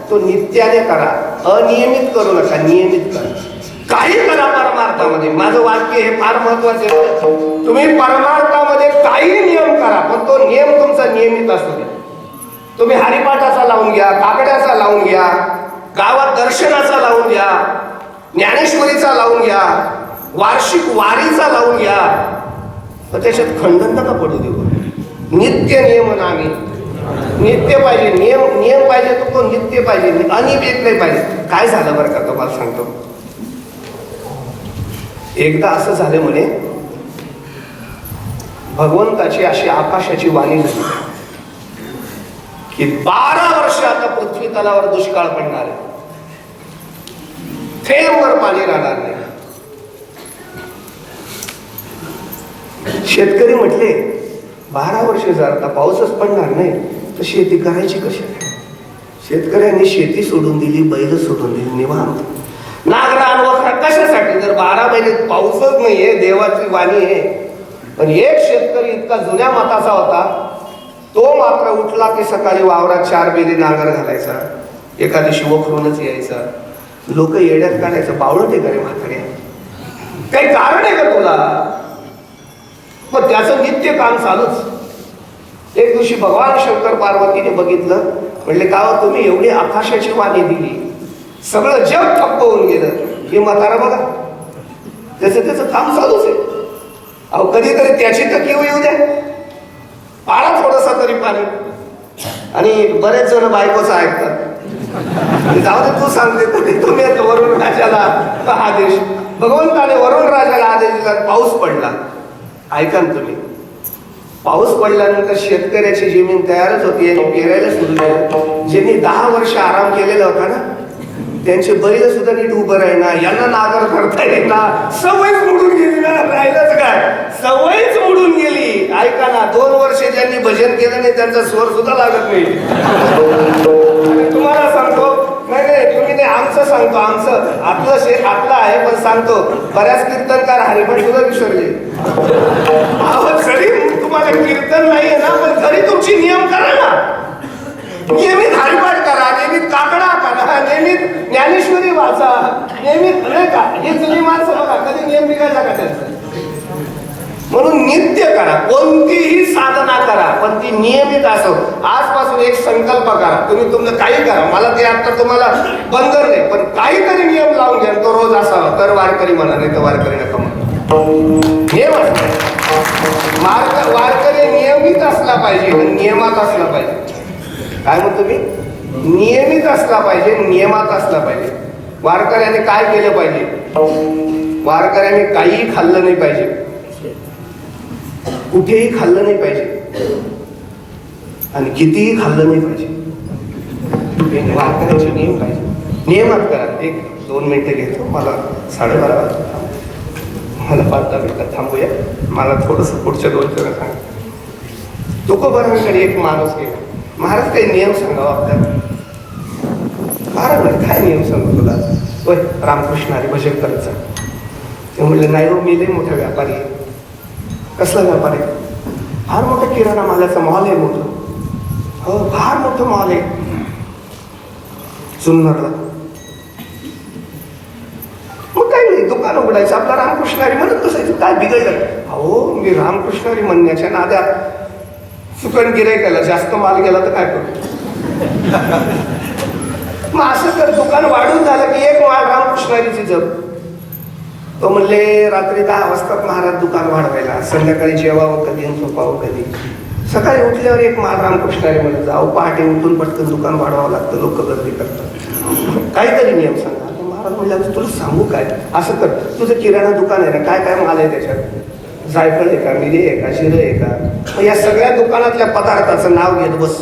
तो नित्याने करा, अनियमित करू नका, नियमित करा. काही करा परमार्थामध्ये. माझं वाक्य हे फार महत्वाचे. तुम्ही परमार्थामध्ये काही नियम करा, पण तो नियम तुमचा नियमित असू द्या. तुम्ही हरिपाठाचा लावून घ्या, काकड्याचा लावून घ्या, गावात दर्शनाचा लावून घ्या, ज्ञानेश्वरीचा लावून घ्या, वार्षिक वारीचा लावून घ्या, पण त्याच्यात खंडन नका पडू देऊ. नित्य नियम नामी, नित्य पाहिजे, नियम पाहिजे, तो नित्य पाहिजे, अनियमित नाही पाहिजे. काय झालं बरं का, तुम्हाला सांगतो. एकदा असं झालं म्हणे, भगवंताची अशी आकाशाची वाणी झाली की 12 वर्ष आता पृथ्वी तलावर दुष्काळ पडणार आहे, थेंबभर पाणी राहणार नाही. शेतकरी म्हटले 12 वर्ष जर आता पाऊसच पडणार नाही तर शेती करायची कशी. शेतकऱ्यांनी शेती सोडून दिली, बैल सोडून दिली, निवांत. नागरान वखरा कशासाठी, जर 12 महिने पाऊसच नाहीये, देवाची वाणी आहे. पण एक शेतकरी इतका जुन्या मताचा होता, तो मात्र उठला की सकाळी वावरात 4 बेली नांगर घालायचा, एका दिवशी वखरूनच यायचा. लोक येड्यात काढायचं, बावळट आहे का रे म्हातारे, काही कारण आहे का तुला. पण त्याचं नित्य काम चालूच. एक दिवशी भगवान शंकर पार्वतीने बघितलं, म्हणले का तुम्ही एवढी आकाशाची वाणी दिली, सगळं जग ठप्प होऊन गेलं. हे म्हातारा बघा, त्याचं काम चालूच आहे. अहो कधीतरी त्याची तर किव येऊ द्या, पाळा थोडसा तरी पाणी. आणि बरेच जण बायकोचं ऐकतात, जाऊ दे तू सांगते तरी. तुम्ही वरुण राजाला आदेश, भगवंताने वरुण राजाला आदेश दिला, पाऊस पडला. ऐका ना तुम्ही, पाऊस पडल्यानंतर शेतकऱ्याची जमीन तयारच होती आणि पेरायला सुरू झालं. ज्यांनी 10 वर्ष आराम केलेला होता ना, त्यांचे बैल सुद्धा नीट उभं राहिना, यांना नागर करता येईना, सवयच मोडून गेली ना, राहिलंच काय, सवयच मोडून गेली. ऐका ना, 2 वर्ष ज्यांनी भजन केलं नाही त्यांचा स्वर सुद्धा लागत नाही. आणि तुम्हाला सांगतो, नाही तुम्ही नाही, आमचं सांगतो, आमचं आपलं आहे, पण सांगतो, बऱ्याच कीर्तनकार हरिपाठ सुद्धा विसरले. जरी तुम्हाला कीर्तन नाहीये ना, पण घरी तुमची नियम करा ना, नियमित हरिपाठ करा, नियमित काकडा करा, नियमित ज्ञानेश्वरी वाचा, नियमित नाही का, हे जुनी माणसं बघा, कधी नियम बिघायचा का त्यांचा. म्हणून नित्य करा, कोणतीही साधना करा, पण ती नियमित असो. आजपासून एक संकल्प करा, तुम्ही तुमचं काही करा, मला ते आता तुम्हाला बंधन नाही, पण काहीतरी नियम लावून घ्या, तो रोज असावा, तर वारकरी म्हणा, नाही तर वारकरी नका म्हणा. नियम वारकरी नियमित असला पाहिजे, नियमात असला पाहिजे. काय म्हणतो मी, नियमित असला पाहिजे, नियमात असला पाहिजे. वारकऱ्याने काय केलं पाहिजे, वारकऱ्याने काहीही खाल्लं नाही पाहिजे, कुठेही खाल्लं नाही पाहिजे, आणि कितीही खाल्लं नाही पाहिजे. वारकऱ्याचे नियम पाहिजे, नियमात करा. 1-2 मिनिटं घेतो, मला 12:30 वाजता, मला 5-10 मिनिटं थांबूया. मला थोडंसं पुढच्या 2 जण सांग. तुकोबारांकडे एक माणूस गेला, महाराज काही नियम सांगावा आपल्याला. महाराज म्हणजे काय नियम सांगू तुला, होय रामकृष्ण हरी भजन करायचं. ते म्हणले नाही हो, मी लय मोठा व्यापारी आहे. कसला व्यापारी, फार मोठा किराणा मालाचा मॉल आहे, मोठं. हो फार मोठं मॉल आहे जुन्नरला. मग काय नाही, दुकान उघडायचं आपला रामकृष्ण हरी म्हणत बसायचं, काय बिघडलं. अहो मी रामकृष्ण हरी म्हणण्याच्या नादात चुकन गिरायकाला जास्त माल गेला तर काय करू. मग असं तर दुकान वाढून झालं की एक माळ रामकृष्णारीची जप. तो म्हणले रात्री 10 वाजतात महाराज दुकान वाढवायला, संध्याकाळी जेवावं कधी आणि झोपावं कधी. सकाळी उठल्यावर एक माळ रामकृष्णारी म्हणत जाऊ, पहाटे उठून पटकन दुकान वाढवावं लागतं, लोक गर्दी करतात, काहीतरी नियम सांगा. महाराज म्हणले तुला सांगू काय, असं कर, तुझं किराणा दुकान आहे ना, काय काय माल आहे त्याच्यात, जायफळ आहे का, मिरी आहे का, जिरं आहे का, मग या सगळ्या दुकानातल्या पदार्थाचं नाव घेत बस.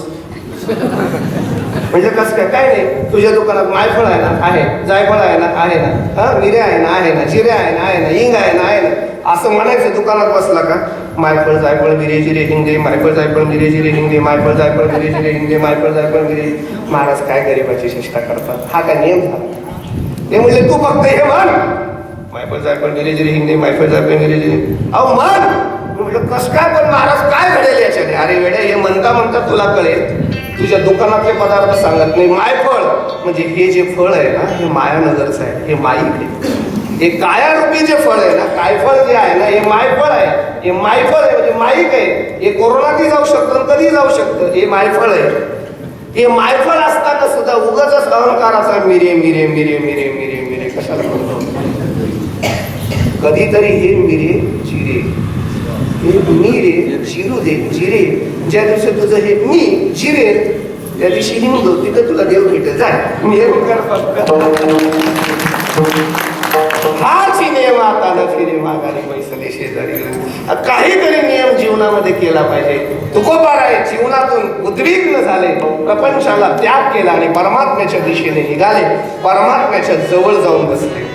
म्हणजे कसं काय नाही, तुझ्या दुकानात मायफळ आहे ना, आहे, जायफळ आहे ना, आहे ना, हा, मिऱ्या आहे ना, आहे ना, जिरे आहे ना, आहे ना, हिंग आहे ना, आहे ना, असं म्हणायचं. दुकानात बसला का मायफळ जायफळ मिरे जिरे हिंगे, मायफळ जायफळ मिरे जिरे हिंगे, मायफळ जायफळ मिरे जिरे हिंगे, मायफळ जायफळ मिरे. महाराज काय गरिबाची चेष्टा करतात, हा काय नियम झाला. ते म्हणले तू फक्त हे म्हण, मायफळ जायफळ मिरे जिरे हिंगे, मायफळ जायफळ मिरे जिरे. अहो म्हण. म्हटलं कस काय, पण महाराज काय घडेल याच्याने. अरे वेड्या, हे म्हणता म्हणता तुला कळेल, तुझ्या दुकानातले पदार्थ सांगत नाही. मायफळ म्हणजे हे जे फळ आहे ना, हे मायानगरचं आहे, हे माईक आहे. हे कायारूपी जे फळ आहे ना, कायफळ जे आहे ना, हे मायफळ आहे. हे मायफळ आहे म्हणजे माईक आहे. हे कोरोनातही जाऊ शकतं, कधी जाऊ शकतं, हे मायफळ आहे. हे मायफळ असताना सुद्धा उगाच अहंकाराचा मिरे मिरे मिरे मिरे मिरे मिरे कशाला म्हणतो. कधीतरी हे मिरे जिरे, हे मिरे जिरू दे जिरे. ज्या दिवशी तुझं हे मी जिरे, त्या दिवशी हिंदू तिथं तुला देव भेटेल. जाय मी हे कर फक्त. हाच नियम आता न फिरे मागाने पैसले शेजारी. काहीतरी नियम जीवनामध्ये केला पाहिजे. तुकोबाराय जीवनातून उद्विग्न झाले, प्रपंचाला त्याग केला आणि परमात्म्याच्या दिशेने निघाले. परमात्म्याच्या जवळ जाऊन बसले.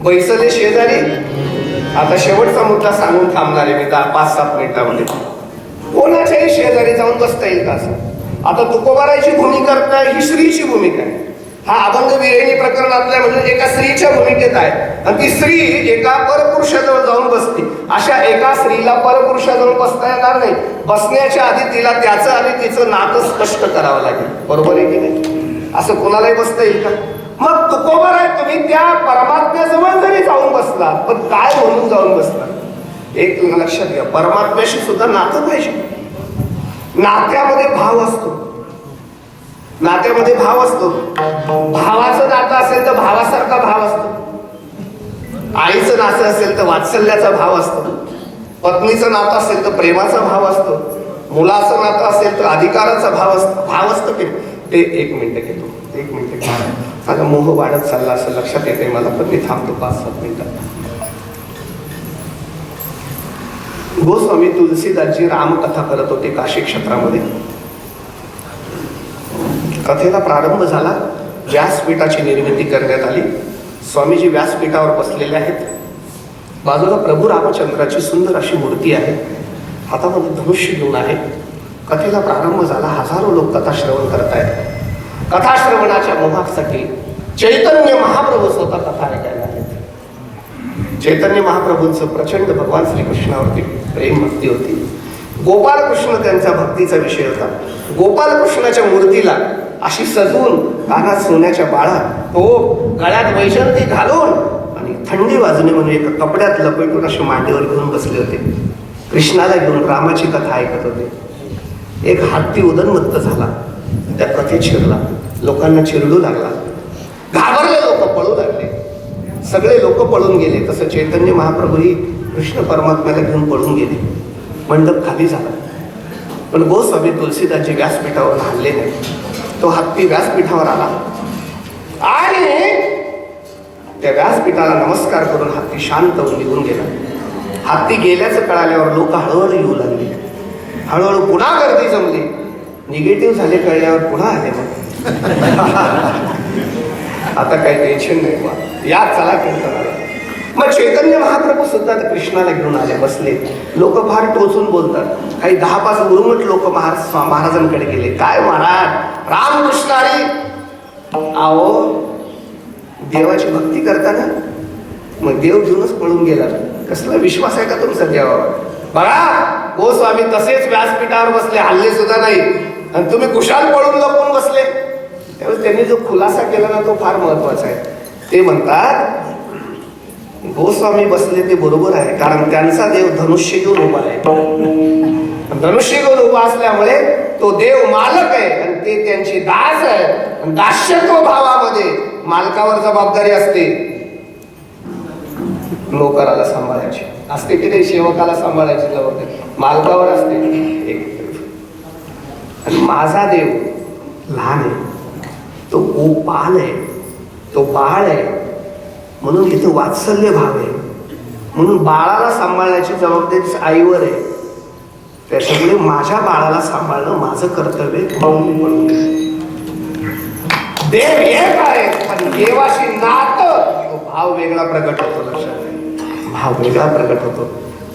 बैसले शेजारी. आता शेवटचा मुद्दा सांगून थांबणार आहे मी 5-7 मिनिटामध्ये. कोणाच्याही शेजारी जाऊन बसता येईल का असं. आता तुकोबारायची भूमिका करताय, ही स्त्रीची भूमिका आहे. हा अभंग विरहिणी प्रकरणातल्या म्हणजे एका स्त्रीच्या भूमिकेत आहे. आणि ती स्त्री एका परपुरुषाजवळ जाऊन बसते. अशा एका स्त्रीला परपुरुषाजवळ बसता येणार नाही. बसण्याच्या आधी तिला त्याचं आणि तिचं नातं स्पष्ट करावं लागेल. बरोबर आहे की नाही. असं कोणालाही बसता येईल का. मग तुकोबार आहे, तुम्ही त्या परमात्म्याजवळ जरी जाऊन बसला, पण काय म्हणून जाऊन बसला. एक लक्षात घ्या, परमात्म्याशी सुद्धा नातं पाहिजे. नात्यामध्ये भाव असतो. नात्यामध्ये भाव असतो. भावाचं नातं असेल तर भावासारखा भाव असतो. आईचं नातं असेल तर वात्सल्याचा भाव असतो. पत्नीचं नातं असेल तर प्रेमाचा भाव असतो. मुलाचं नातं असेल तर अधिकाराचा भाव असतो. भाव असतो ते 1 मिनिट घेतो. 1 मिनिट घेतो. आता मोह वाढत चालला असं लक्षात येते मला, पण मी थांबतो 5-7 मिनिटात. गोस्वामी तुलसीदासजी रामकथा करत होते काशी क्षेत्रामध्ये. कथेला प्रारंभ झाला. व्यासपीठाची निर्मिती करण्यात आली. स्वामीजी व्यासपीठावर बसलेले आहेत. बाजूला प्रभू रामचंद्राची सुंदर अशी मूर्ती आहे. हातामध्ये धनुष्य घेऊन आहे. कथेला प्रारंभ झाला. हजारो लोक कथा श्रवण करत आहेत. कथा श्रवणाच्या मोहासाठी चैतन्य महाप्रभू स्वतः कथा ऐकायला आहेत. चैतन्य महाप्रभूंचं प्रचंड भगवान श्रीकृष्णावरती प्रेम भक्ती होती. गोपालकृष्ण त्यांचा भक्तीचा विषय होता. गोपालकृष्णाच्या मूर्तीला अशी सजवून, कानात सोन्याच्या बाळा, तो गळ्यात वैजंती घालून आणि थंडी वाजणे म्हणून एका कपड्यात लपेटून असे मांडीवर घेऊन बसले होते. कृष्णाला घेऊन रामाची कथा ऐकत होते. एक हत्ती उदन्मत्त झाला. त्या कथेत शिरला. लोकांना चिरडू लागला. घाबरले लोक पळू लागले. सगळे लोक पळून गेले. तसं चैतन्य महाप्रभूही कृष्ण परमात्म्याला घेऊन पळून गेले. मंडप खाली झाला. पण गोस्वामी तुलसीदासजी व्यासपीठावर हल्ले नाही. तो हत्ती व्यासपीठावर आला आणि त्या व्यासपीठाला नमस्कार करून हत्ती शांत होऊन निघून गेला. हत्ती गेल्याचं कळाल्यावर लोक हळूहळू येऊ लागले. हळूहळू पुन्हा गर्दी जमली. निगेटिव्ह झाले कळल्यावर पुन्हा आले. मग आता काही टेन्शन नाही. मग या चला कीर्तनाला. मग चैतन्य महाप्रभू सुद्धा कृष्णाला घेऊन आले. बसले. लोक फार टोचून बोलतात. काही 10-5 उरुमट लोक महाराजांकडे गेले. काय महाराज रामकृष्णारी, आओ देवाची भक्ती करताना मग देव घेऊनच पळून गेला. कसला विश्वास आहे का तुमचा देवावर. बघा गोस्वामी तसेच व्यासपीठावर बसले, हल्ले सुद्धा नाही, आणि तुम्ही कुशाल पळून लपून बसले. त्यावेळेस त्यांनी जो खुलासा केला ना तो फार महत्वाचा आहे. ते म्हणतात गोस्वामी बसले ते बरोबर आहे, कारण त्यांचा देव धनुष्य घेऊन उभा आहे. धनुष्य घेऊन उभा असल्यामुळे तो देव मालक आहे आणि ते त्यांची दास आहे. आणि दास्यत्व भावामध्ये मालकावर जबाबदारी असते, नोकराला सांभाळायची असते की ते सेवकाला सांभाळायची जबाबदारी मालकावर असते. आणि माझा देव लहान आहे, तो गोपाल आहे, तो बाळ आहे, म्हणून इथे वात्सल्य भाव आहे. म्हणून बाळाला सांभाळण्याची जबाबदारी आईवर आहे. त्याच्यामुळे माझ्या बाळाला सांभाळणं माझं कर्तव्य म्हणून देव एक आहे, पण देवाशी नातं तो भाव वेगळा प्रगट होतो. लक्षात आहे, भाव वेगळा प्रगट होतो.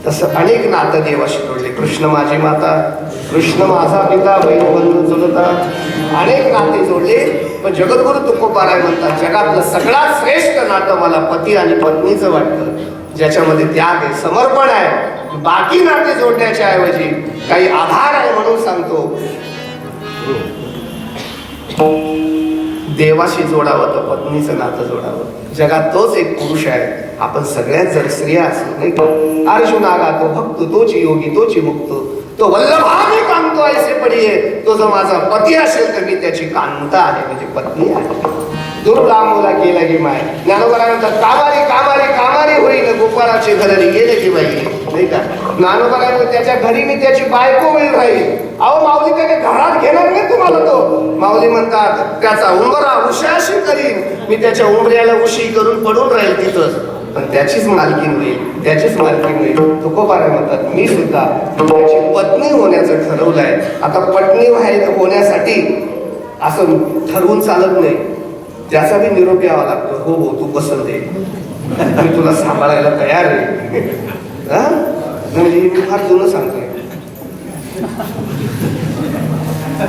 तसं अनेक नातं देवाशी जोडले. कृष्ण माझी माता, कृष्ण माझा पिता, बहीण बंधू चुलता, अनेक नाते जोडले. पण जगद्गुरु तुकोबाराय म्हणतात, जगातलं सगळ्यात श्रेष्ठ नातं मला पती आणि पत्नीचं वाटतं, ज्याच्यामध्ये त्याग आहे, समर्पण आहे. बाकी नाते जोडण्याच्या ऐवजी काही आधार आहे म्हणून सांगतो, देवाशी जोडावं तर पत्नीचं नातं जोडावं. जगात तोच एक पुरुष आहे. आपण सगळ्यात जर स्त्रिया असलो नाही का, अर्जुना गातो भक्त तोची योगी तोची मुक्त, तो वल्लभाने कांतो ऐसे पडिये, तो जर माझा पती असेल तर मी त्याची कांता आहे, म्हणजे पत्नी आहे. दुर्लांबोला केला की माय. ज्ञानोबा म्हणतात, कामारी कामारी कामारी होईल गोपाळाचे घरी गेले की बाई, नाही का. ज्ञानोबा त्याच्या घरी मी त्याची बायको मिळून राहील. अहो माऊली त्याने घरात घेणार नाही तुम्हाला. तो माऊली म्हणतात, त्याचा उंबरा उशाशी करीन मी, त्याच्या उंबऱ्याला उशी करून पडून राहील तिथंच, पण त्याचीच मालकीन होईल, त्याचीच मालकीन होईल. तुकोबाराय म्हणतात, मी सुद्धा त्याची पत्नी होण्याचं ठरवलंय. आता पत्नी होण्यासाठी असं ठरवून चालत नाही, त्याचा बी निरोप यावा लागतो. हो हो तू पसंत आहे, मी तुला सांभाळायला तयार आहे. म्हणजे मी फार जुनं सांगतोय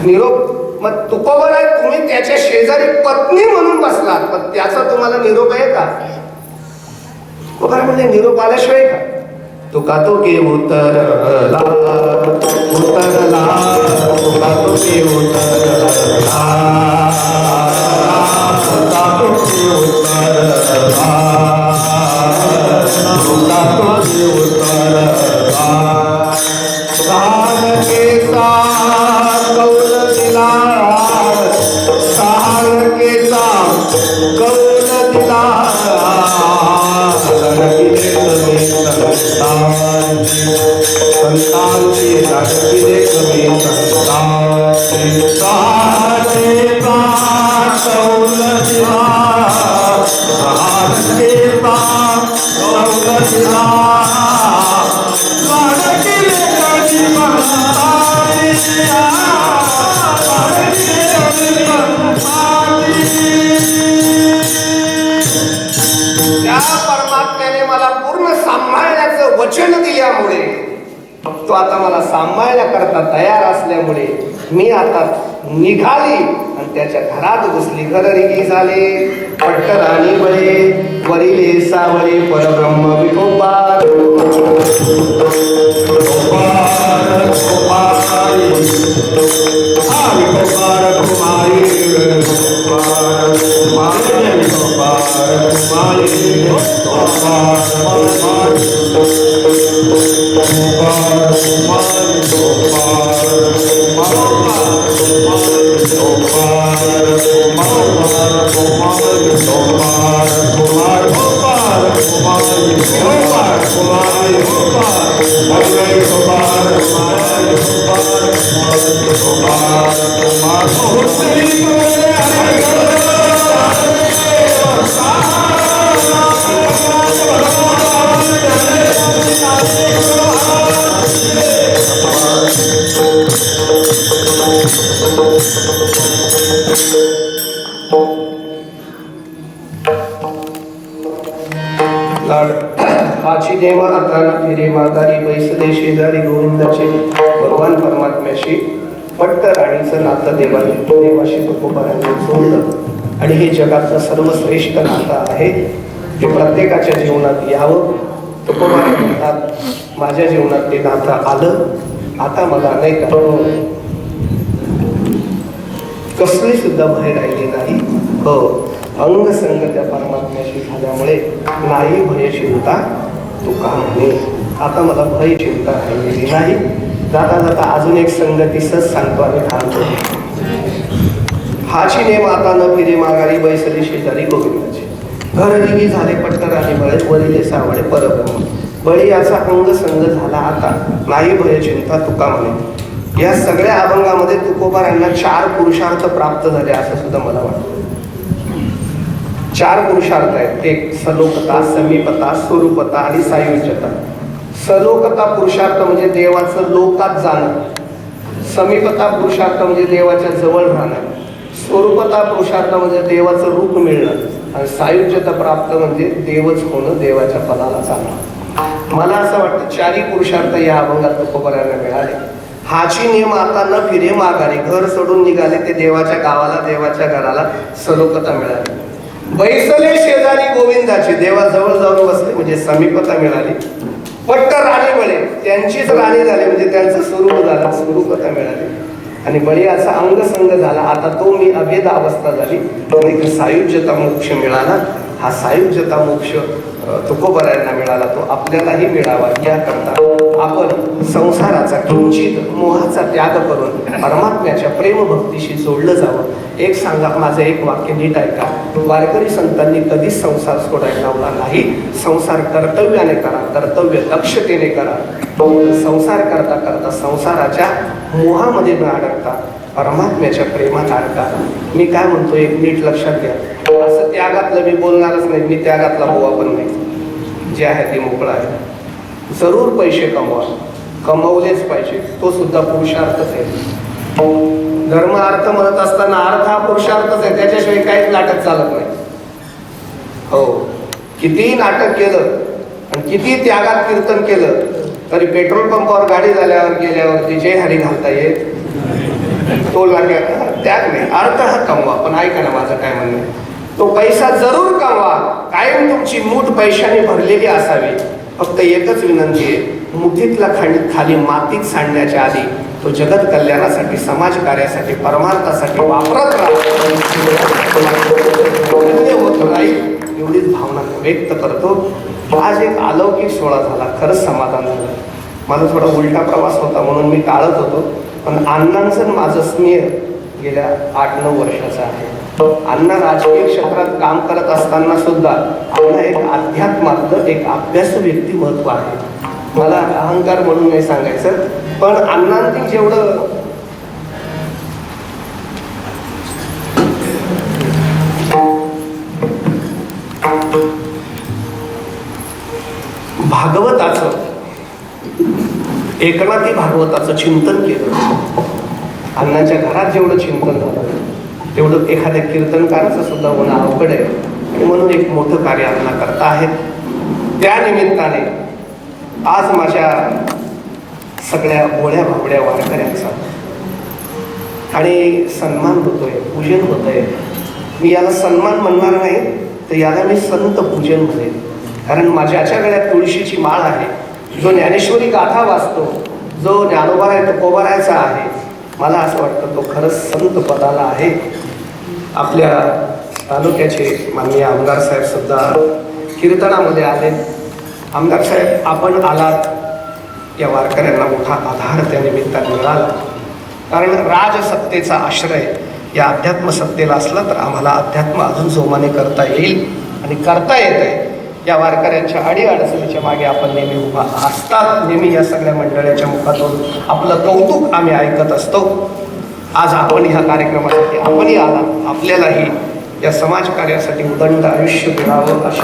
निरोप. मग तुकोबाराय तुम्ही त्याच्या शेजारी पत्नी म्हणून बसलात, पण त्याचा तुम्हाला निरोप आहे का? तुकोबाराय म्हणजे निरोप आल्याशिवाय का? तुका तो के उतरला उतरला, तुका तो के उतरला, तुका तो के उतरला, तुका तो के उतरला. सार के साथ कौल दिला, सार के साथ कौल दिला, संतांची लागले कमी संतांची. सारे प्राण कौल दिला, सारे प्राण कौल दिला, लागले कमी संतांची, लागले कमी संतांची. त्या परमात्म्याने मला पूर्ण सांभाळण्याचं वचन दिल्यामुळे, तो आता मला सांभाळण्याकरता तयार असल्यामुळे मी आता निघाली आणि त्याच्या घरात घुसली. घर रिगी झाले पट्टराणी बळे, वरिले सावळे परब्रह्म विठोबा. हाची देवा आता फिरे मातारी बैसले शेजारी गोविंदाचे. भगवान परमात्म्याशी पट्ट राणीचं नातं देवाशी तुकोबारायांनी जोडलं आणि हे जगातलं सर्वश्रेष्ठ नातं आहे. ते प्रत्येकाच्या जीवनात यावं. तुकोबाराय म्हणतात, माझ्या जीवनात ते नातं आलं. आता मला नाही का कसली सुद्धा भय राहिली नाही. हो, अंग संग त्या परमात्म्याशी झाल्यामुळे नाही भय चिंता तुका म्हणे. आता मला भय चिंता राहिलेली नाही. जाता जाता अजून एक संगतीसच सांगतो आणि थांबतो. हाची नेम आता न फिरे माघारी बैसले शेजारी गोविंदाचे. घरनिगी झाले पट्टराणी बळे वरिले सावळे परब्रह्म. बळी याचा अंग संग झाला आता नाही भय चिंता तुका म्हणे. या सगळ्या अभंगामध्ये तुकोबा यांना 4 पुरुषार्थ प्राप्त झाले असं सुद्धा मला वाटतं. 4 पुरुषार्थ आहेत. एक सलोकता, समीपता, स्वरूपता आणि सायुज्यता. सलोकता पुरुषार्थ म्हणजे देवाचं लोकात जाणं. समीपता पुरुषार्थ म्हणजे देवाच्या जवळ राहणं. स्वरूपता पुरुषार्थ म्हणजे देवाचं रूप मिळणं. आणि सायुज्यता प्राप्त म्हणजे देवच होणं, देवाच्या पदाला जाणं. मला असं वाटतं 4ही पुरुषार्थ या अभंगात तुकोबारायांना मिळाले. हाची नेम आता न फिरे माघारी. घर सोडून निघाले ते देवाच्या गावाला, देवाच्या घराला. सलोकता मिळाली. बैसले शेजारी गोविंदाची. देवाजवळ जाऊन बसले म्हणजे समीपता मिळाली. पट्ट राणी बळे, त्यांचीच राणी झाली म्हणजे त्यांचं स्वरूप झालं, स्वरूपता मिळाली. आणि बळीयाचा अंगसंग झाला आता तो मी अभेद अवस्था झाली. आणि सायुज्यता मोक्ष मिळाला. हा सायुज्यता मोक्ष तुकोबारायांना मिळाला, तो आपल्यालाही मिळावा याकरता आपण संसाराचा किंचित मोहाचा त्याग करून परमात्म्याच्या प्रेमभक्तीशी जोडलं जावं. एक सांगा, माझं एक वाक्य नीट ऐका. वारकरी संतांनी कधीच संसार सोडायला लावला नाही. संसार कर्तव्याने करा, कर्तव्य दक्षतेने करा. संसार करता करता संसाराच्या मोहामध्ये न अडकता परमात्म्याच्या प्रेमात अडका. मी काय म्हणतो एक नीट लक्षात घ्या. असं त्यागातलं मी बोलणारच नाही. मी त्यागातला बुवा पण नाही. जे आहे ते मोकळं आहे. जरूर पैसे कमवा, कमवलेच पाहिजे. तो सुद्धा पुरुषार्थच आहे. धर्म अर्थ म्हणत असताना अर्थ हा पुरुषार्थच आहे. त्याच्याशिवाय काहीच नाटक चालत नाही. हो, कितीही नाटक केलं आणि किती त्यागात कीर्तन केलं तरी पेट्रोल पंपावर गाडी झाल्यावर गेल्यावर जय हरी घालता येत तो त्याग नाही. अर्थ हा कमवा. पण ऐका ना माझं काय म्हणणं आहे, तो पैसा जरूर कमवा. कायम तुमची मूठ पैशाने भरलेली असावी. फक्त एकच विनंती आहे, मुठीतला खाली मातीत सांडण्याच्या आधी तो जगत कल्याणासाठी, समाज कार्यासाठी, परमार्थासाठी वापरत होत राहील एवढीच भावना व्यक्त करतो. आज एक अलौकिक सोहळा झाला, खरंच समाधान झालं. माझा थोडा उलटा प्रवास होता म्हणून मी टाळत होतो. पण अण्णांचं माझं स्नेह गेल्या 8-9 वर्षाचं आहे. अण्णा राजकीय क्षेत्रात काम करत असताना सुद्धा अण्णा एक अध्यात्मातलं एक अभ्यासू व्यक्तिमत्व आहे. मला अहंकार म्हणून नाही सांगायचं, पण अण्णांनी जेवढं भागवताचं, एकनाथी भागवताचं चिंतन केलं. अण्णांच्या घरात जेवढं चिंतन झालं तेवढं एखाद्या कीर्तनकाराचं सुद्धा होणं अवघड आहे. आणि म्हणून एक मोठं कार्य अण्णा करता आहेत. त्या निमित्ताने आज माझ्या सगळ्या भोळ्या भावड्या वारकऱ्यांचा आणि सन्मान होतोय, पूजन होतंय. मी याला सन्मान म्हणणार नाही तर याला मी संत पूजन म्हणेन. कारण माझ्याच्या गळ्यात तुळशीची माळ आहे. जो ज्ञानेश्वरी गाथा वाचतो, जो ज्ञानोबा तुकोबारायचा आहे, मला असं वाटतं तो खरंच संत पदाला आहे. आपल्या तालुक्याचे माननीय आमदार साहेब सुद्धा कीर्तनामध्ये आले. आमदार साहेब, आपण आलात, या वारकऱ्यांना मोठा आधार त्या निमित्ताने मिळाला. कारण राजसत्तेचा आश्रय या अध्यात्मसत्तेला असला तर आम्हाला अध्यात्म अजून जोमाने करता येईल आणि करता येत आहे. या वारकऱ्यांच्या अडीअडचणीच्या मागे आपण नेहमी उभा असतात. नेहमी या सगळ्या मंडळाच्या मुखातून आपलं कौतुक आम्ही ऐकत असतो. आज आपण ह्या कार्यक्रमासाठी आपणही आला. आपल्यालाही या समाजकार्यासाठी उदंड आयुष्य मिळावं अशी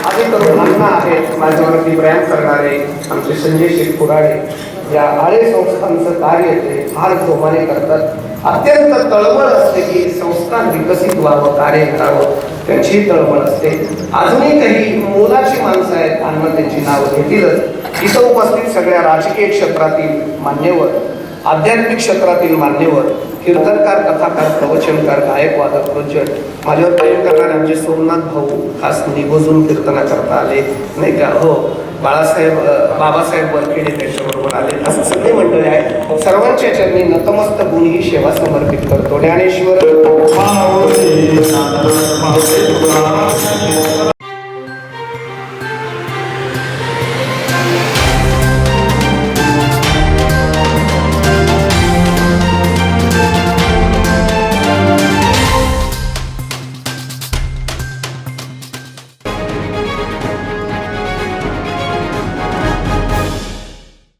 आधी तरुण अण्णा आहेत माझ्यावरती प्रयास करणारे आमचे संजय शेठ कुराडे. या आळे संस्थांचं कार्य ते फार जोमाने करतात. अत्यंत तळमळ असते की संस्थान विकसित व्हावं, कार्य करावं, त्यांची तळमळ असते. अजूनही काही मोलाची माणसं आहेत, अण्णा त्यांची नावं घेतीलच. इथं उपस्थित सगळ्या राजकीय क्षेत्रातील मान्यवर, आध्यात्मिक क्षेत्रातील मान्यवर, कीर्तनकार, कथाकार, प्रवचनकार, गायक, वादक, प्रज्वल, माझ्यावर प्रेम करणारे आमचे सोमनाथ भाऊ खास निगोजून कीर्तना करता आले नाही का. हो, बाबासाहेब वरखेडे त्यांच्याबरोबर आले. असं सगळे मंडळी आहेत. सर्वांच्या चरणी नतमस्तक होऊन ही सेवा समर्पित करतो. ज्ञानेश्वर